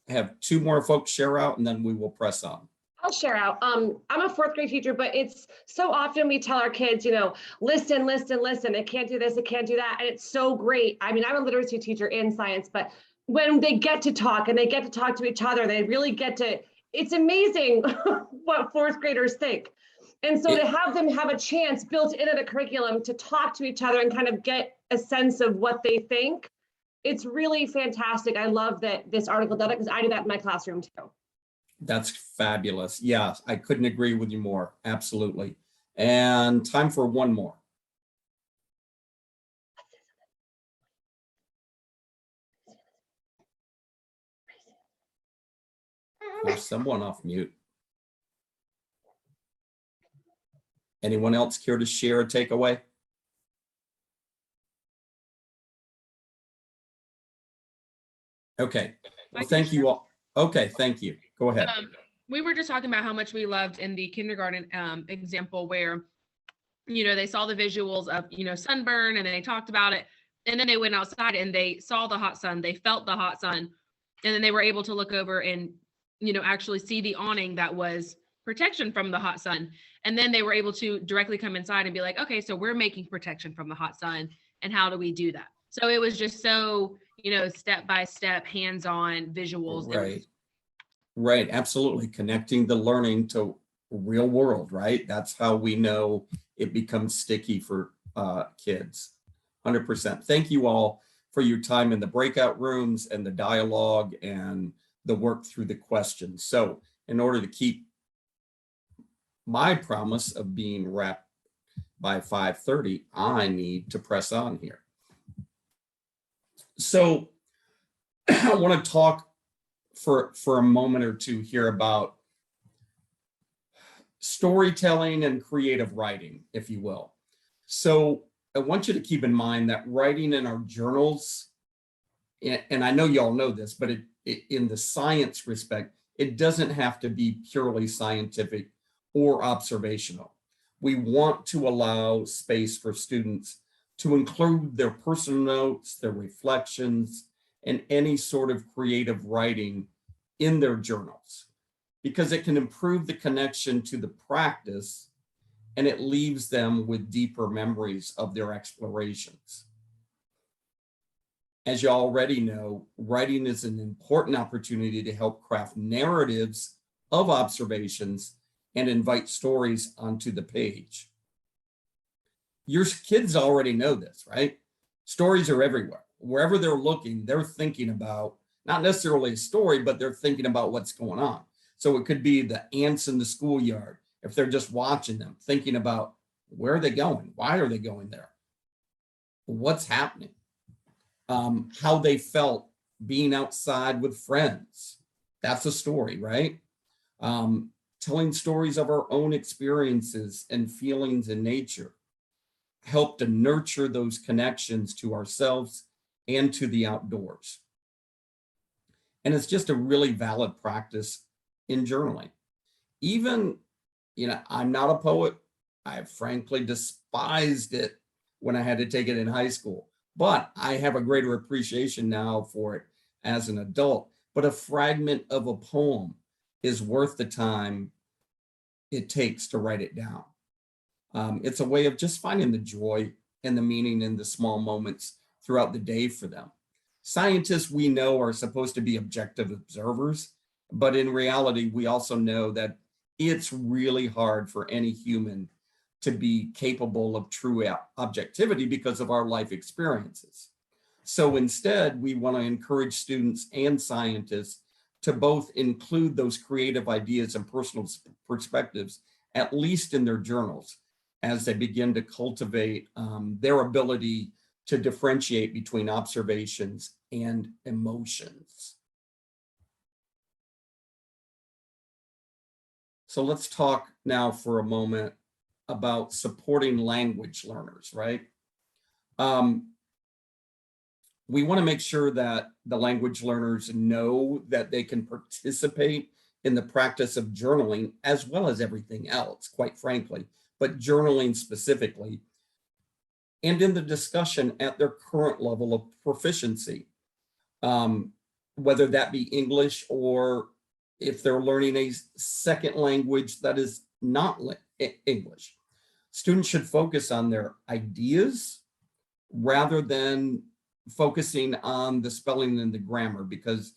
have 2 more folks share out and then we will press on? I'll share out. I'm a 4th grade teacher, but it's so often we tell our kids, listen, listen, listen. It can't do this, it can't do that. And it's so great. I mean, I'm a literacy teacher in science, but when they get to talk and they get to talk to each other, they really get to, it's amazing what 4th graders think. And so to have them have a chance built into the curriculum to talk to each other and kind of get a sense of what they think, it's really fantastic. I love that this article does it because I do that in my classroom too. That's fabulous. Yeah, I couldn't agree with you more. Absolutely. And time for 1 more. There's someone off mute. Anyone else care to share a takeaway? Okay. Well, thank you all. Okay, thank you. Go ahead. We were just talking about how much we loved in the kindergarten example where, they saw the visuals of, sunburn, and they talked about it. And then they went outside and they saw the hot sun, they felt the hot sun. And then they were able to look over and, actually see the awning that was protection from the hot sun. And then they were able to directly come inside and be like, okay, so we're making protection from the hot sun. And how do we do that? So it was just so, step-by-step, hands-on visuals. Right. Right. Absolutely. Connecting the learning to real world, right? That's how we know it becomes sticky for kids. 100%. Thank you all for your time in the breakout rooms and the dialogue and the work through the questions. So in order to keep my promise of being wrapped by 5:30, I need to press on here. So I want to talk for a moment or 2 here about storytelling and creative writing, if you will. So I want you to keep in mind that writing in our journals, and I know y'all know this, but in the science respect, it doesn't have to be purely scientific or observational. We want to allow space for students to include their personal notes, their reflections, and any sort of creative writing in their journals, because it can improve the connection to the practice and it leaves them with deeper memories of their explorations. As you already know, writing is an important opportunity to help craft narratives of observations and invite stories onto the page. Your kids already know this, right? Stories are everywhere. Wherever they're looking, they're thinking about not necessarily a story, but they're thinking about what's going on. So it could be the ants in the schoolyard, if they're just watching them, thinking about where are they going? Why are they going there? What's happening? How they felt being outside with friends. That's a story, right? Telling stories of our own experiences and feelings in nature help to nurture those connections to ourselves and to the outdoors. And it's just a really valid practice in journaling. Even, I'm not a poet. I frankly despised it when I had to take it in high school, but I have a greater appreciation now for it as an adult. But a fragment of a poem is worth the time it takes to write it down. It's a way of just finding the joy and the meaning in the small moments throughout the day for them. Scientists, we know, are supposed to be objective observers, but in reality, we also know that it's really hard for any human to be capable of true objectivity because of our life experiences. So instead, we want to encourage students and scientists to both include those creative ideas and personal perspectives, at least in their journals, as they begin to cultivate their ability to differentiate between observations and emotions. So let's talk now for a moment about supporting language learners, right? We want to make sure that the language learners know that they can participate in the practice of journaling as well as everything else, quite frankly, but journaling specifically, and in the discussion at their current level of proficiency, whether that be English or if they're learning a second language that is not English. Students should focus on their ideas rather than focusing on the spelling and the grammar, because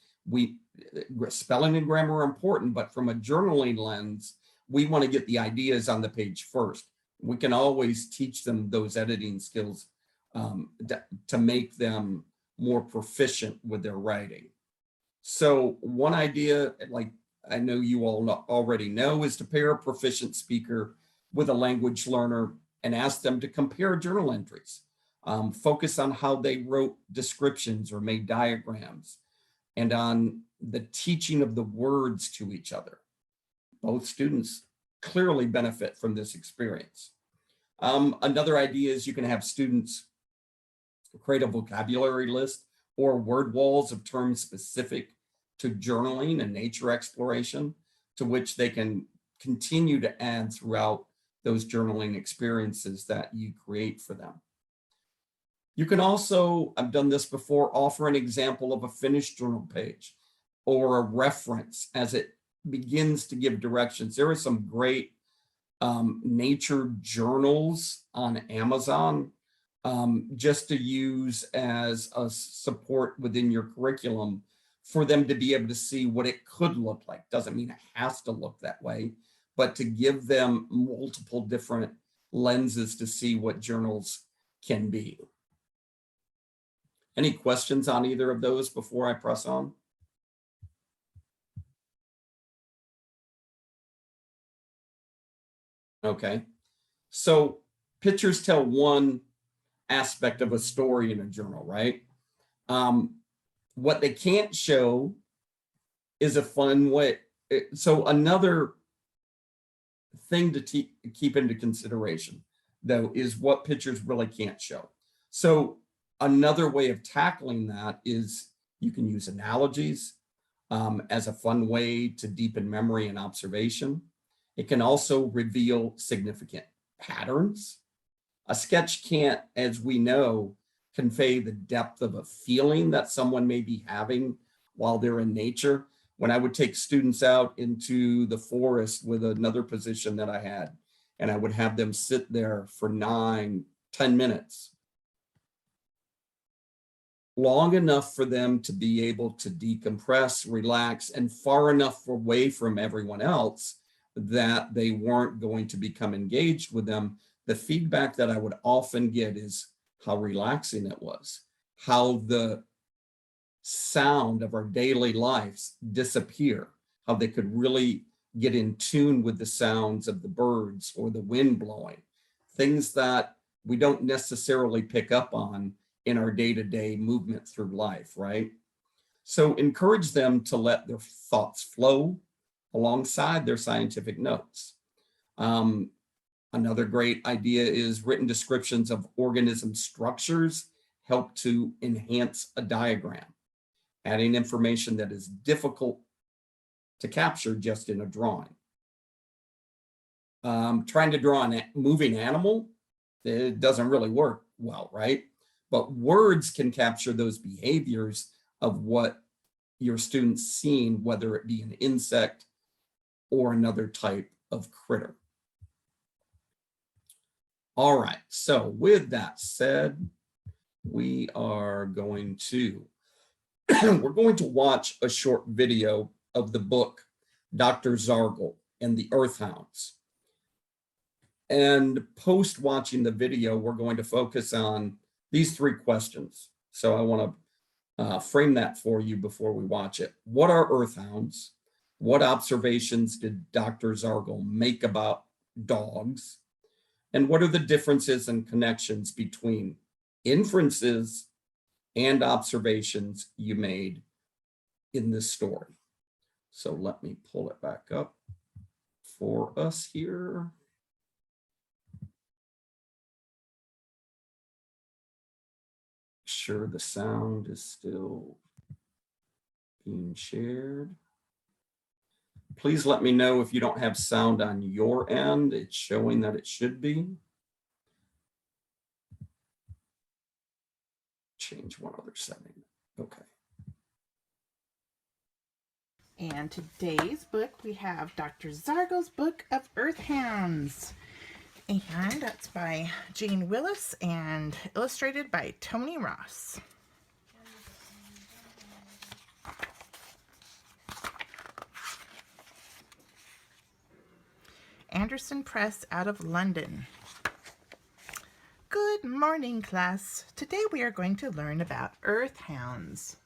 spelling and grammar are important, but from a journaling lens, we want to get the ideas on the page first. We can always teach them those editing skills to make them more proficient with their writing. So one idea, like I know you all already know, is to pair a proficient speaker with a language learner and ask them to compare journal entries. Focus on how they wrote descriptions or made diagrams, and on the teaching of the words to each other. Both students clearly benefit from this experience. Another idea is you can have students create a vocabulary list or word walls of terms specific to journaling and nature exploration, to which they can continue to add throughout those journaling experiences that you create for them. You can also, I've done this before, offer an example of a finished journal page or a reference as it begins to give directions. There are some great nature journals on Amazon just to use as a support within your curriculum for them to be able to see what it could look like. Doesn't mean it has to look that way, but to give them multiple different lenses to see what journals can be. Any questions on either of those before I press on? Okay, so pictures tell one aspect of a story in a journal, right? What they can't show is a fun way. So another thing to keep into consideration, though, is what pictures really can't show. So another way of tackling that is you can use analogies as a fun way to deepen memory and observation. It can also reveal significant patterns. A sketch can't, as we know, convey the depth of a feeling that someone may be having while they're in nature. When I would take students out into the forest with another position that I had, and I would have them sit there for 9-10 minutes, long enough for them to be able to decompress, relax, and far enough away from everyone else that they weren't going to become engaged with them. The feedback that I would often get is how relaxing it was, how the sound of our daily lives disappear, how they could really get in tune with the sounds of the birds or the wind blowing, things that we don't necessarily pick up on in our day-to-day movement through life, right? So encourage them to let their thoughts flow alongside their scientific notes. Another great idea is written descriptions of organism structures help to enhance a diagram, adding information that is difficult to capture just in a drawing. Trying to draw a moving animal, it doesn't really work well, right? But words can capture those behaviors of what your students seen, whether it be an insect or another type of critter. All right, so with that said, we are going to, we're going to watch a short video of the book, Dr. Zargle and the Earthhounds. And post watching the video, we're going to focus on these three questions. So I want to frame that for you before we watch it. What are Earthhounds? What observations did Dr. Zargle make about dogs? And what are the differences and connections between inferences and observations you made in this story? So let me pull it back up for us here. Sure the sound is still being shared. Please let me know if you don't have sound on your end. It's showing that it should be. Change one other setting. Okay. And today's book, we have Dr. Zargle's Book of Earthhounds. And that's by Jean Willis and illustrated by Tony Ross. Anderson Press out of London. Good morning, class. Today we are going to learn about earthhounds.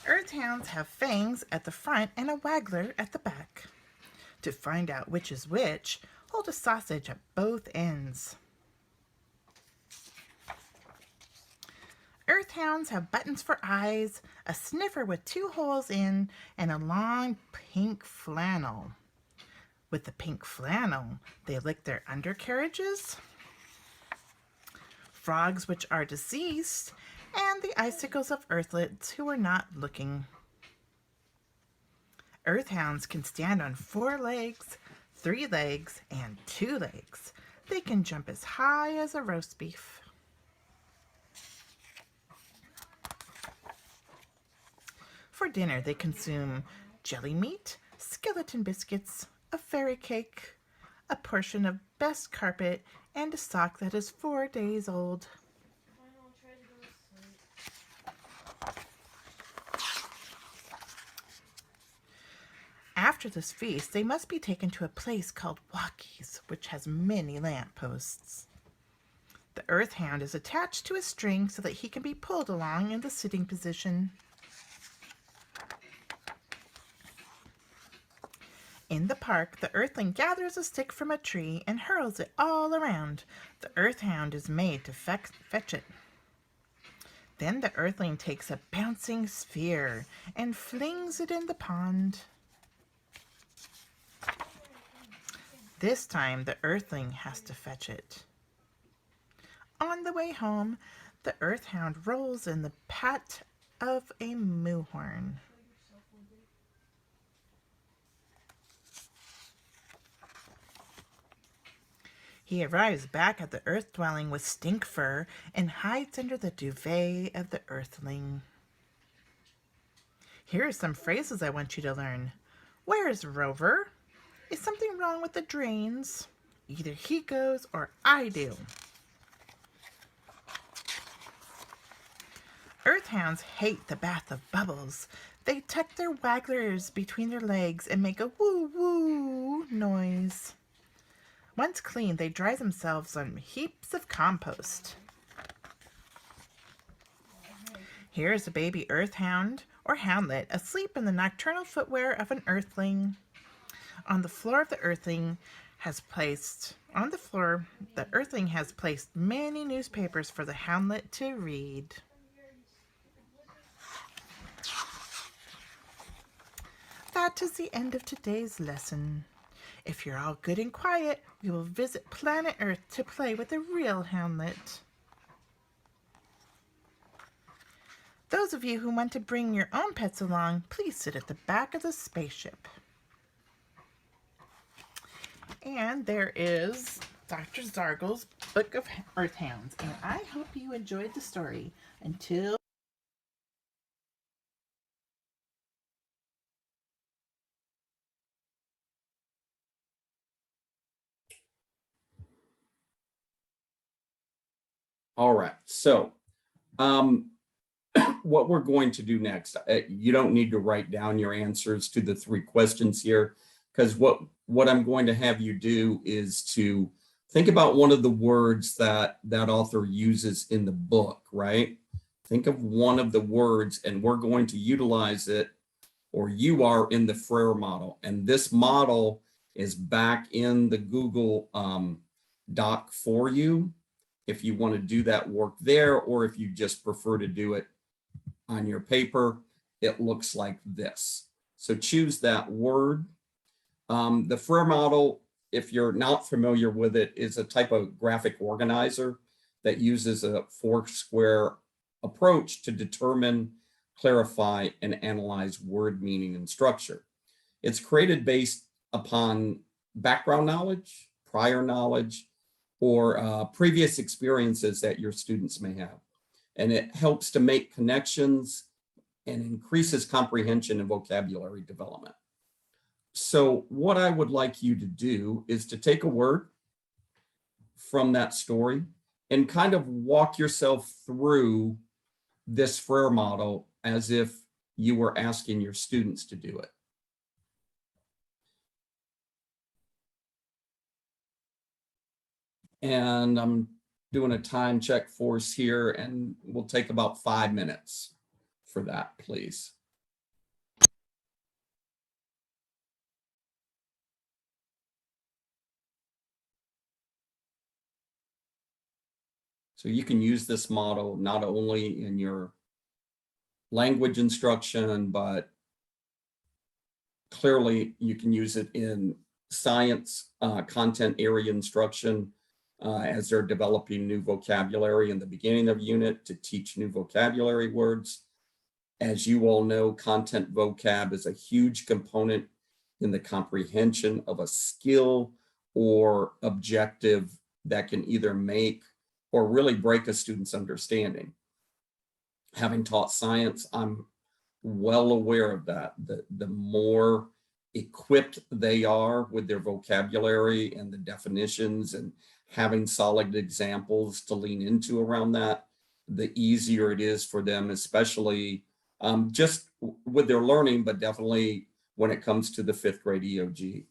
Earthhounds have fangs at the front and a waggler at the back. To find out which is which, hold a sausage at both ends. Earthhounds have buttons for eyes, a sniffer with 2 holes in, and a long pink flannel. With the pink flannel, they lick their undercarriages, frogs which are deceased, and the icicles of earthlets who are not looking. Earthhounds can stand on 4 legs, 3 legs, and 2 legs. They can jump as high as a roast beef. For dinner, they consume jelly meat, skeleton biscuits, a fairy cake, a portion of best carpet, and a sock that is 4 days old. After this feast, they must be taken to a place called Walkies, which has many lampposts. The earthhound is attached to a string so that he can be pulled along in the sitting position. In the park, the earthling gathers a stick from a tree and hurls it all around. The earthhound is made to fetch it. Then the earthling takes a bouncing sphere and flings it in the pond. This time, the earthling has to fetch it. On the way home, the earthhound rolls in the pat of a moohorn. He arrives back at the earth dwelling with stink fur and hides under the duvet of the earthling. Here are some phrases I want you to learn. Where is Rover? Is something wrong with the drains? Either he goes or I do. Earthhounds hate the bath of bubbles. They tuck their wagglers between their legs and make a woo-woo noise. Once clean, they dry themselves on heaps of compost. Here is a baby earthhound or houndlet asleep in the nocturnal footwear of an earthling. On the floor of the earthling has placed many newspapers for the houndlet to read. That is the end of today's lesson. If you're all good and quiet, we will visit planet Earth to play with a real houndlet. Those of you who want to bring your own pets along, please sit at the back of the spaceship. And there is Dr. Zargle's Book of Earthhounds, and I hope you enjoyed the story. Until All right, so what we're going to do next, you don't need to write down your answers to the 3 questions here, because what I'm going to have you do is to think about one of the words that that author uses in the book, right? Think of one of the words, and we're going to utilize it, or you are, in the Frair model. And this model is back in the Google Doc for you, if you want to do that work there, or if you just prefer to do it on your paper. It looks like this. So choose that word. The Frair model, if you're not familiar with it, is a type of graphic organizer that uses a 4-square approach to determine, clarify, and analyze word meaning and structure. It's created based upon background knowledge, prior knowledge, or previous experiences that your students may have. And it helps to make connections and increases comprehension and vocabulary development. So what I would like you to do is to take a word from that story and kind of walk yourself through this Frair model as if you were asking your students to do it. And I'm doing a time check for us here, and we'll take about 5 minutes for that, please. So you can use this model not only in your language instruction, but clearly you can use it in science content area instruction as they're developing new vocabulary in the beginning of unit to teach new vocabulary words. As you all know, content vocab is a huge component in the comprehension of a skill or objective that can either make or really break a student's understanding. Having taught science, I'm well aware of that. The more equipped they are with their vocabulary and the definitions and having solid examples to lean into around that, the easier it is for them, especially just with their learning, but definitely when it comes to the 5th grade EOG.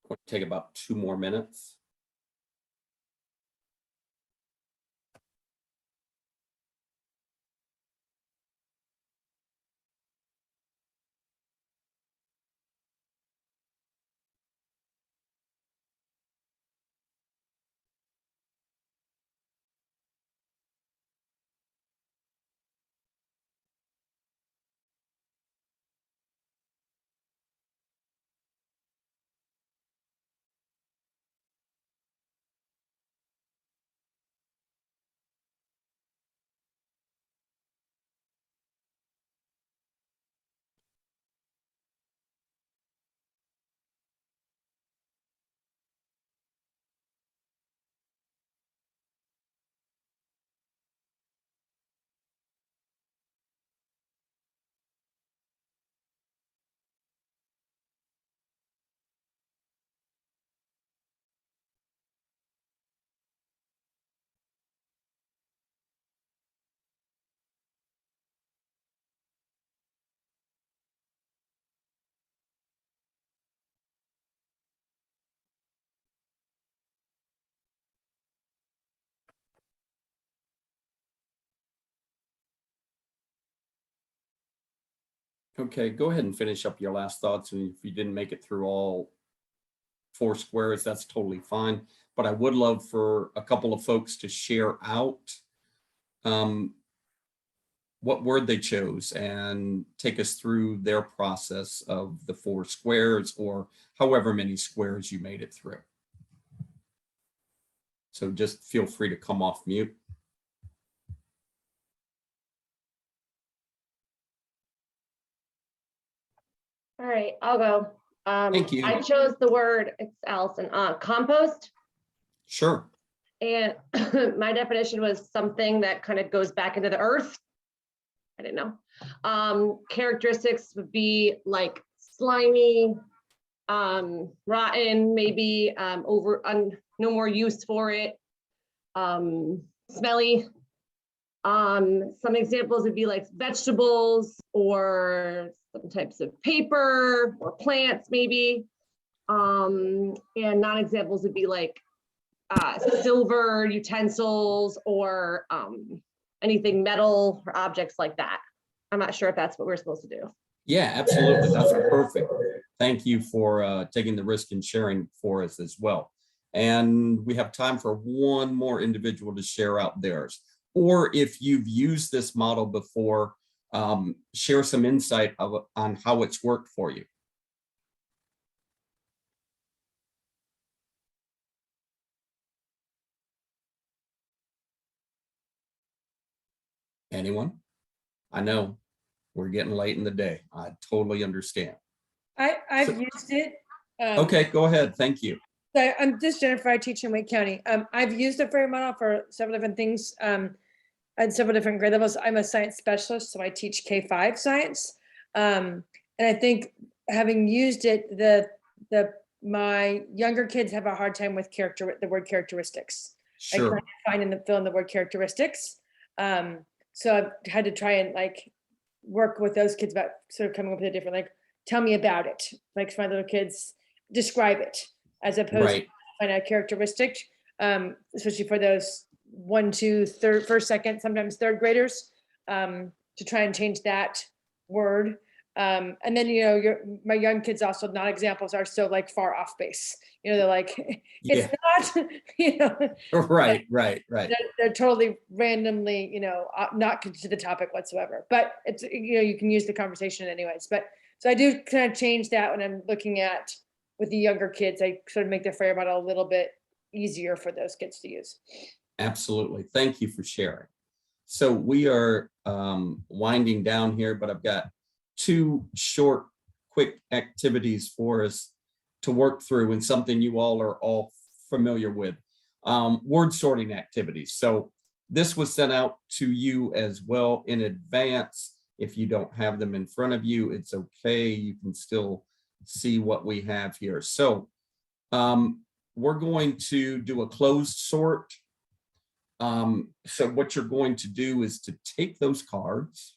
We'll take about 2 more minutes. Okay, go ahead and finish up your last thoughts. And if you didn't make it through all 4 squares, that's totally fine. But I would love for a couple of folks to share out what word they chose and take us through their process of the 4 squares or however many squares you made it through. So just feel free to come off mute. All right, I'll go. Thank you. I chose the word, it's Allison, compost. Sure. And my definition was something that kind of goes back into the earth. I didn't know. Characteristics would be like slimy, rotten, maybe no more use for it, smelly. Some examples would be like vegetables or some types of paper or plants maybe. And non-examples would be like silver utensils or anything metal or objects like that. I'm not sure if that's what we're supposed to do. Yeah, absolutely. That's perfect. Thank you for taking the risk and sharing for us as well. And we have time for one more individual to share out theirs. Or if you've used this model before, share some insight on how it's worked for you. Anyone? I know we're getting late in the day. I totally understand. I've used it. Okay, go ahead. Thank you. So I'm just Jennifer. I teach in Wake County. I've used the Frair Model for several different things at several different grade levels. I'm a science specialist, so I teach K-5 science. And I think having used it, my younger kids have a hard time with the word characteristics. Sure. Like find in the fill in the word characteristics. So I've had to try and like work with those kids about sort of coming up with a different, like, tell me about it. Like for my little kids, describe it as opposed to find a characteristic, especially for those 1, 2, first, second, sometimes third graders, to try and change that word. And then, my young kids also, non-examples are so like far off base. They're like, it's not, Right. they're totally randomly, not to the topic whatsoever. But it's, you can use the conversation anyways. But so I do kind of change that when I'm looking at with the younger kids. I sort of make the Frair Model a little bit easier for those kids to use. Absolutely. Thank you for sharing. So we are winding down here, but I've got 2 short, quick activities for us to work through and something you all are all familiar with. Word sorting activities. So this was sent out to you as well in advance. If you don't have them in front of you, it's okay. You can still see what we have here. So we're going to do a closed sort. So what you're going to do is to take those cards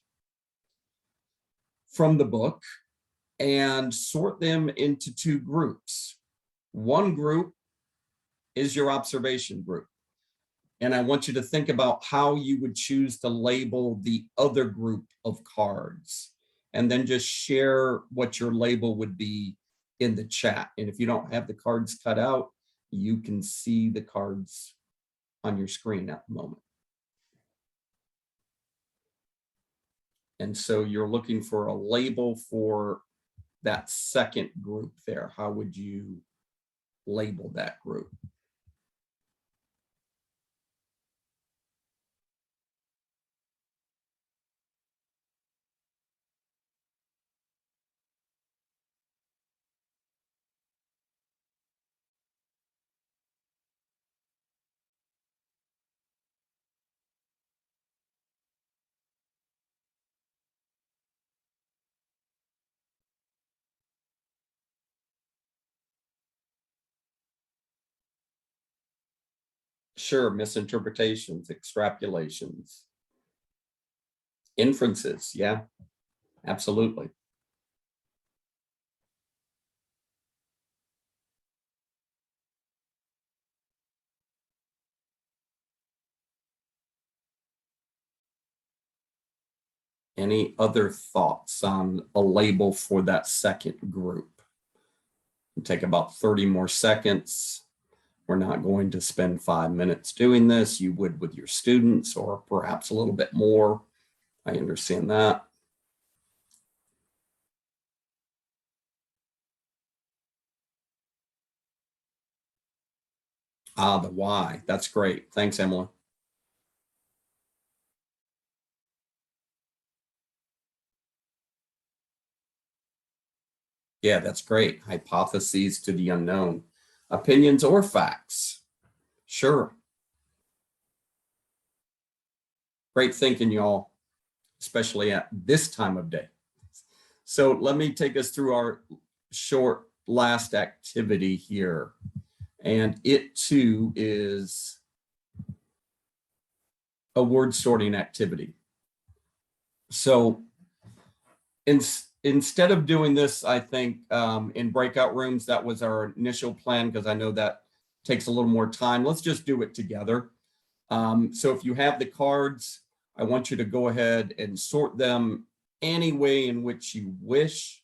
from the book and sort them into 2 groups. One group is your observation group. And I want you to think about how you would choose to label the other group of cards, and then just share what your label would be in the chat. And if you don't have the cards cut out, you can see the cards on your screen at the moment. And so you're looking for a label for that second group there. How would you label that group? Sure, misinterpretations, extrapolations, inferences. Yeah, absolutely. Any other thoughts on a label for that second group? It'll take about 30 more seconds. We're not going to spend 5 minutes doing this. You would with your students, or perhaps a little bit more. I understand that. The why. That's great. Thanks, Emily. Yeah, that's great. Hypotheses to the unknown. Opinions or facts? Sure. Great thinking, y'all, especially at this time of day. So let me take us through our short last activity here. And it too is a word sorting activity. So instead of doing this, I think in breakout rooms, that was our initial plan, because I know that takes a little more time. Let's just do it together. So if you have the cards, I want you to go ahead and sort them any way in which you wish.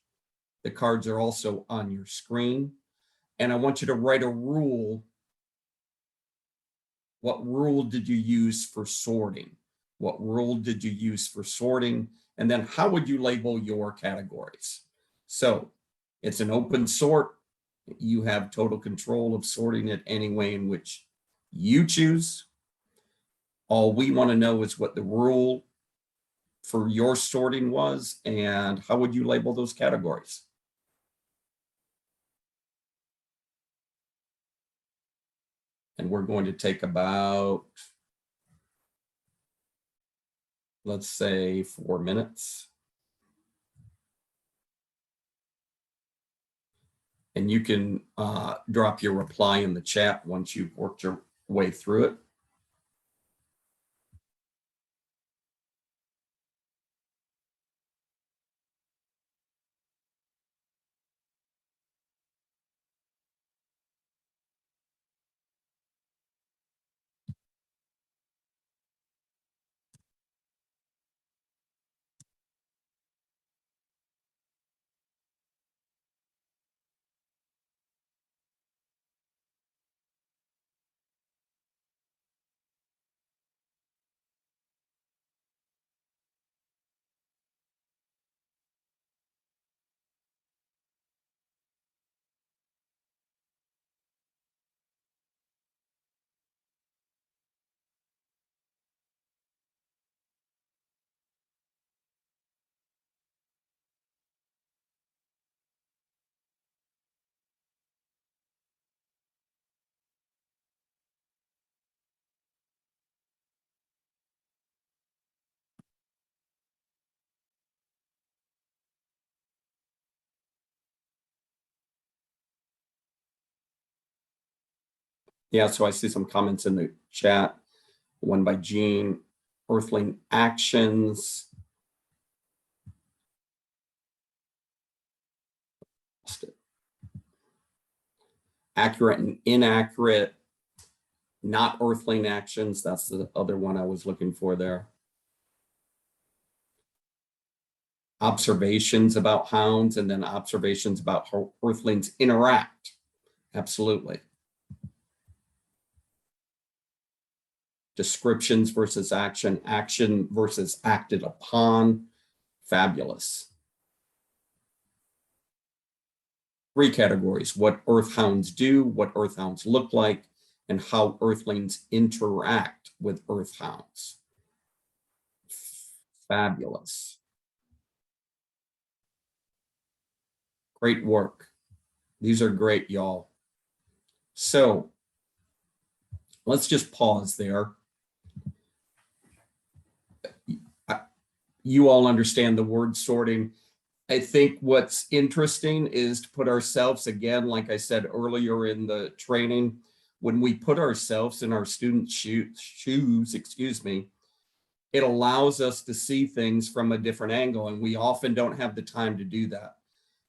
The cards are also on your screen. And I want you to write a rule. What rule did you use for sorting? What rule did you use for sorting? And then how would you label your categories? So it's an open sort. You have total control of sorting it any way in which you choose. All we want to know is what the rule for your sorting was, and how would you label those categories? And we're going to take about, let's say, 4 minutes. And you can drop your reply in the chat once you've worked your way through it. Yeah, so I see some comments in the chat. One by Jean, Earthling actions. Accurate and inaccurate, not Earthling actions. That's the other one I was looking for there. Observations about hounds, and then observations about how Earthlings interact. Absolutely. Descriptions versus action, action versus acted upon. Fabulous. 3 categories: what earthhounds do, what earthhounds look like, and how earthlings interact with earthhounds. Fabulous. Great work. These are great, y'all. So let's just pause there. You all understand the word sorting. I think what's interesting is to put ourselves, again, like I said earlier in the training, when we put ourselves in our students' shoes, it allows us to see things from a different angle, and we often don't have the time to do that.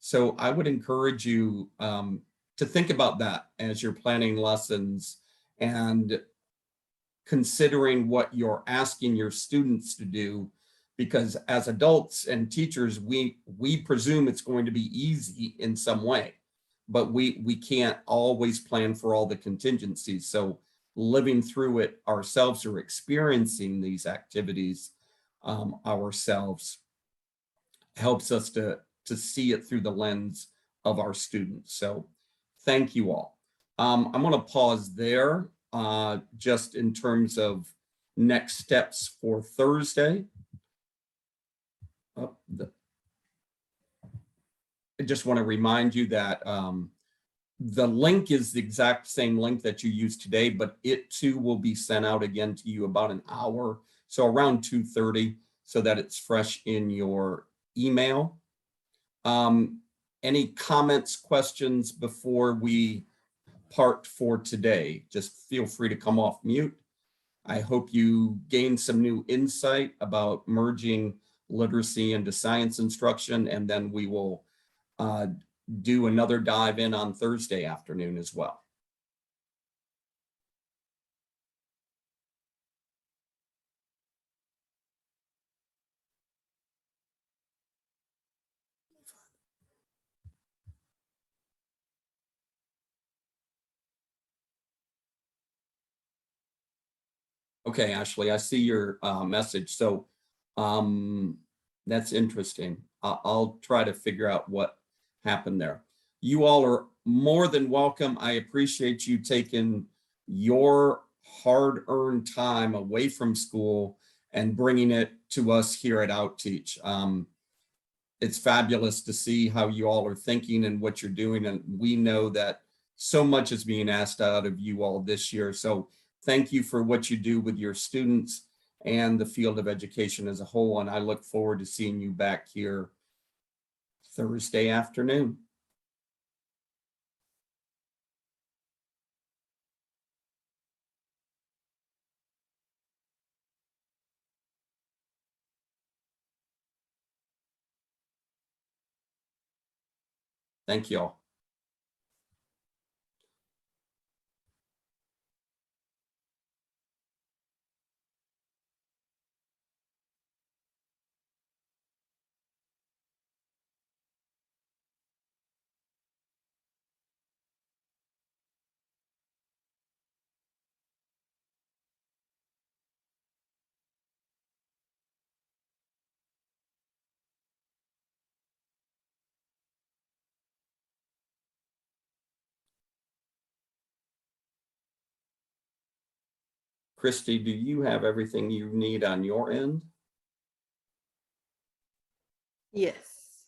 So I would encourage you to think about that as you're planning lessons and considering what you're asking your students to do, because as adults and teachers, we presume it's going to be easy in some way, but we can't always plan for all the contingencies. So living through it ourselves or experiencing these activities ourselves helps us to see it through the lens of our students. So thank you all. I'm going to pause there just in terms of next steps for Thursday. I just want to remind you that the link is the exact same link that you used today, but it too will be sent out again to you about an hour, so around 2:30, so that it's fresh in your email. Any comments, questions before we part for today? Just feel free to come off mute. I hope you gained some new insight about merging literacy into science instruction, and then we will do another dive in on Thursday afternoon as well. Okay, Ashley, I see your message. So that's interesting. I'll try to figure out what happened there. You all are more than welcome. I appreciate you taking your hard-earned time away from school and bringing it to us here at Outteach. It's fabulous to see how you all are thinking and what you're doing. And we know that so much is being asked out of you all this year. So thank you for what you do with your students and the field of education as a whole. And I look forward to seeing you back here Thursday afternoon. Thank you all. Christy, do you have everything you need on your end? Yes.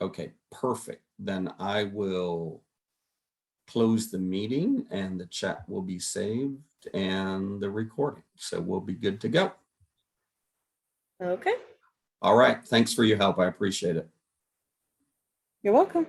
Okay, perfect. Then I will close the meeting and the chat will be saved and the recording. So we'll be good to go. Okay. All right. Thanks for your help. I appreciate it. You're welcome.